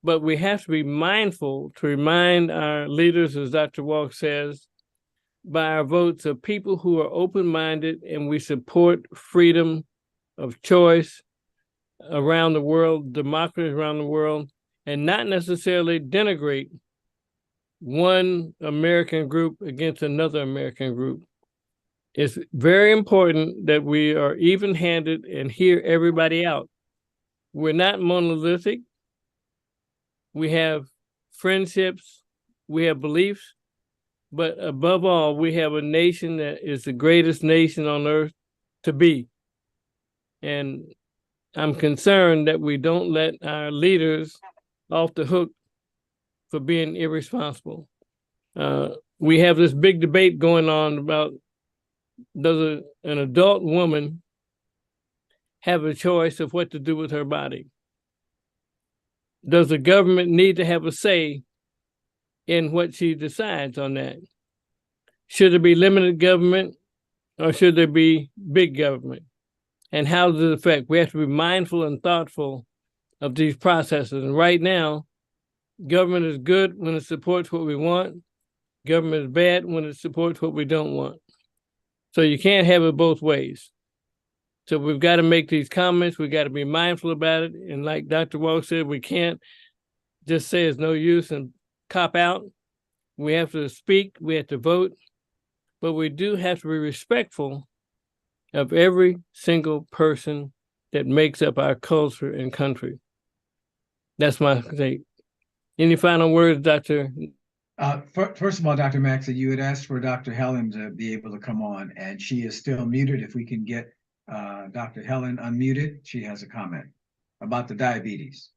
But we have to be mindful to remind our leaders, as Dr. Walk says, by our votes of people who are open-minded and we support freedom of choice around the world, democracy around the world, and not necessarily denigrate one American group against another American group. It's very important that we are even-handed and hear everybody out. We're not monolithic. We have friendships, we have beliefs, but above all, we have a nation that is the greatest nation on earth to be. And I'm concerned that we don't let our leaders off the hook for being irresponsible. We have this big debate going on about, does an adult woman have a choice of what to do with her body? Does the government need to have a say in what she decides on that? Should there be limited government or should there be big government? And how does it affect? We have to be mindful and thoughtful of these processes. And right now, government is good when it supports what we want. Government is bad when it supports what we don't want. So you can't have it both ways. So we've got to make these comments. We've got to be mindful about it. And like Dr. Walk said, we can't just say it's no use and cop out. We have to speak, we have to vote, but we do have to be respectful of every single person that makes up our culture and country. That's my take. Any final words, Dr.? First of all, Dr. Maxa, you had asked for Dr. Helen to be able to come on, and she is still muted. If we can get Dr. Helen unmuted, she has a comment about the diabetes.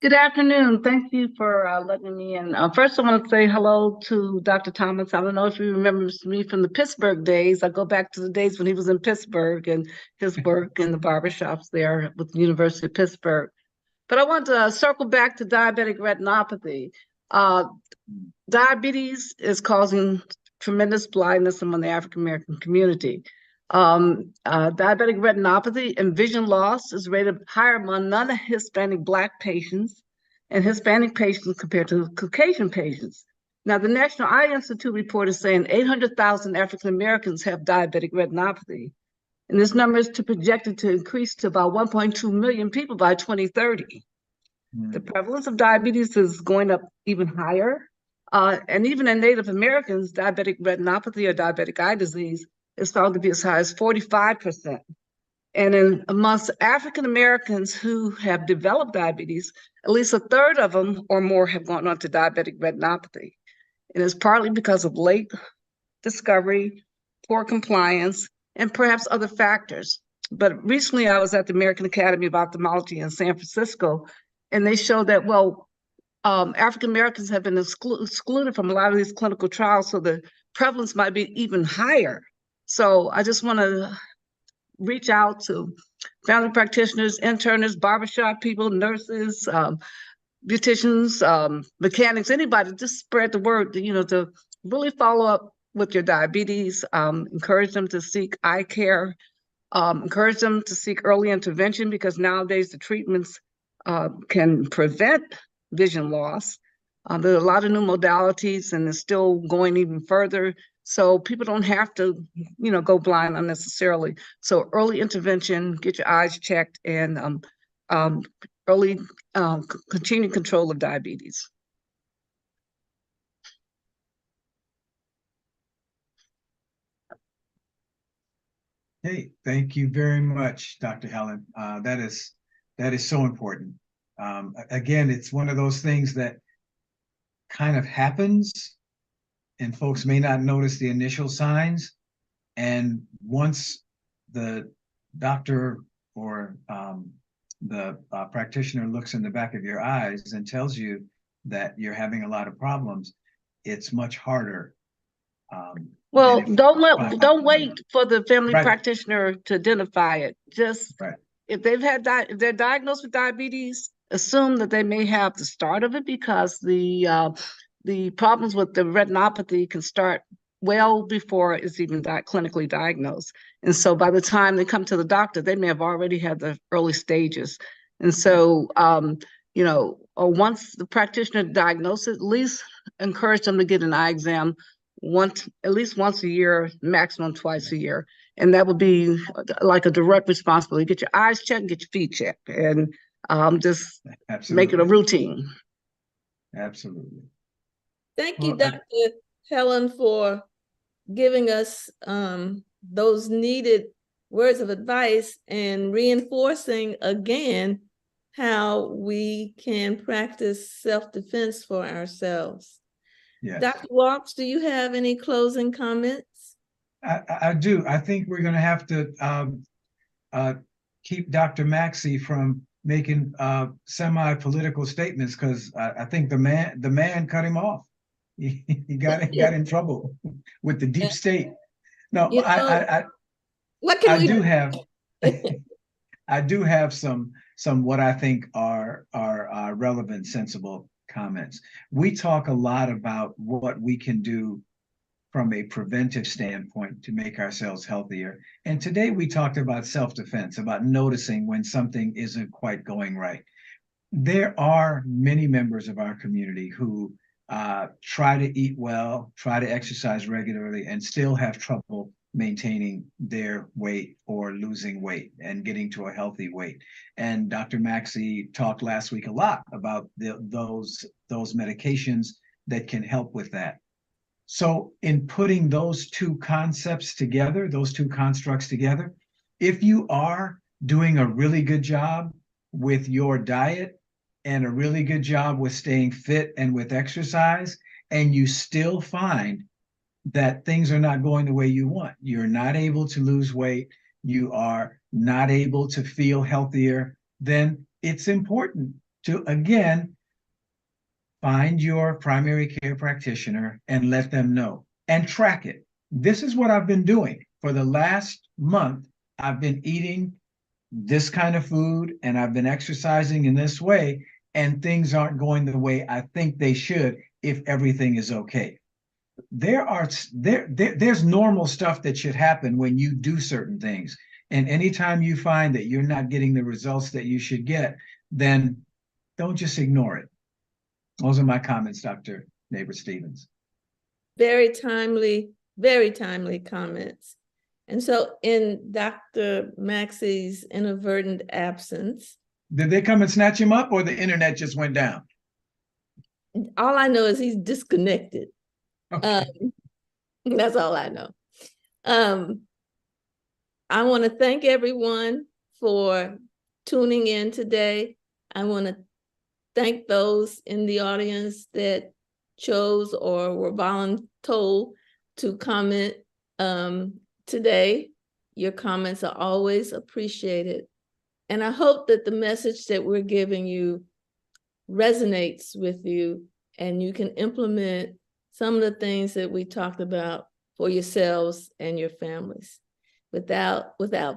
Good afternoon. Thank you for letting me in. First, I want to say hello to Dr. Thomas. I don't know if you remember me from the Pittsburgh days. I go back to the days when he was in Pittsburgh and his work in the barbershops there with the University of Pittsburgh. But I want to circle back to diabetic retinopathy. Diabetes is causing tremendous blindness among the African American community. Diabetic retinopathy and vision loss is rated higher among non-Hispanic Black patients and Hispanic patients compared to Caucasian patients. Now, the National Eye Institute report is saying 800,000 African Americans have diabetic retinopathy, and this number is projected to increase to about 1.2 million people by 2030. The prevalence of diabetes is going up even higher, and even in Native Americans, diabetic retinopathy or diabetic eye disease is found to be as high as 45%. And in amongst African Americans who have developed diabetes, at least a third of them or more have gone on to diabetic retinopathy. And it's partly because of late discovery, poor compliance, and perhaps other factors. But recently I was at the American Academy of Ophthalmology in San Francisco, and they showed that, African Americans have been excluded from a lot of these clinical trials, so the prevalence might be even higher. So I just want to reach out to family practitioners, internists, barbershop people, nurses, beauticians, mechanics, anybody, just spread the word, to really follow up with your diabetes, encourage them to seek eye care, encourage them to seek early intervention, because nowadays the treatments can prevent vision loss. There are a lot of new modalities, and it's still going even further. So people don't have to, go blind unnecessarily. So early intervention, get your eyes checked, and early continued control of diabetes. Hey, thank you very much, Dr. Helen. That is so important. Again, it's one of those things that kind of happens, and folks may not notice the initial signs. And once the doctor or the practitioner looks in the back of your eyes and tells you that you're having a lot of problems, it's much harder. Well, don't wait for the family Right. practitioner to identify it. Just Right. if if they're diagnosed with diabetes, assume that they may have the start of it, because the problems with the retinopathy can start well before it's even clinically diagnosed. And so by the time they come to the doctor, they may have already had the early stages. And so, or once the practitioner diagnoses, at least encourage them to get an eye exam at least once a year, maximum twice a year. And that would be like a direct responsibility. Get your eyes checked, get your feet checked, and just make it a routine. Absolutely. Thank you, Well, Dr. Helen, for giving us those needed words of advice and reinforcing again how we can practice self-defense for ourselves. Yes. Dr. Walks, do you have any closing comments? I do. I think we're going to have to keep Dr. Maxey from making semi-political statements, because I think the man cut him off. He got in trouble with the deep state. No, what can we do have I do have some what I think are relevant, sensible comments. We talk a lot about what we can do from a preventive standpoint to make ourselves healthier. And today we talked about self-defense, about noticing when something isn't quite going right. There are many members of our community who try to eat well, try to exercise regularly, and still have trouble maintaining their weight or losing weight and getting to a healthy weight. And Dr. Maxey talked last week a lot about those medications that can help with that. So in putting those two concepts together, those two constructs together, if you are doing a really good job with your diet and a really good job with staying fit and with exercise, and you still find that things are not going the way you want, you're not able to lose weight, you are not able to feel healthier, then it's important to, again, find your primary care practitioner and let them know and track it. This is what I've been doing for the last month. I've been eating this kind of food and I've been exercising in this way, and things aren't going the way I think they should if everything is okay. There's normal stuff that should happen when you do certain things. And anytime you find that you're not getting the results that you should get, then don't just ignore it. Those are my comments, Dr. Neighbor-Stephens. Very timely comments. And so in Dr. Maxey's inadvertent absence. Did they come and snatch him up, or the internet just went down? All I know is he's disconnected. Okay. That's all I know. I want to thank everyone for tuning in today. I want to thank those in the audience that chose or were voluntold to comment today. Your comments are always appreciated. And I hope that the message that we're giving you resonates with you and you can implement some of the things that we talked about for yourselves and your families. Without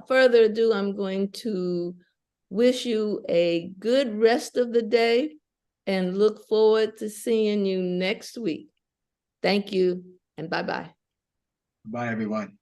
further ado, I'm going to wish you a good rest of the day and look forward to seeing you next week. Thank you and bye-bye. Bye, everyone.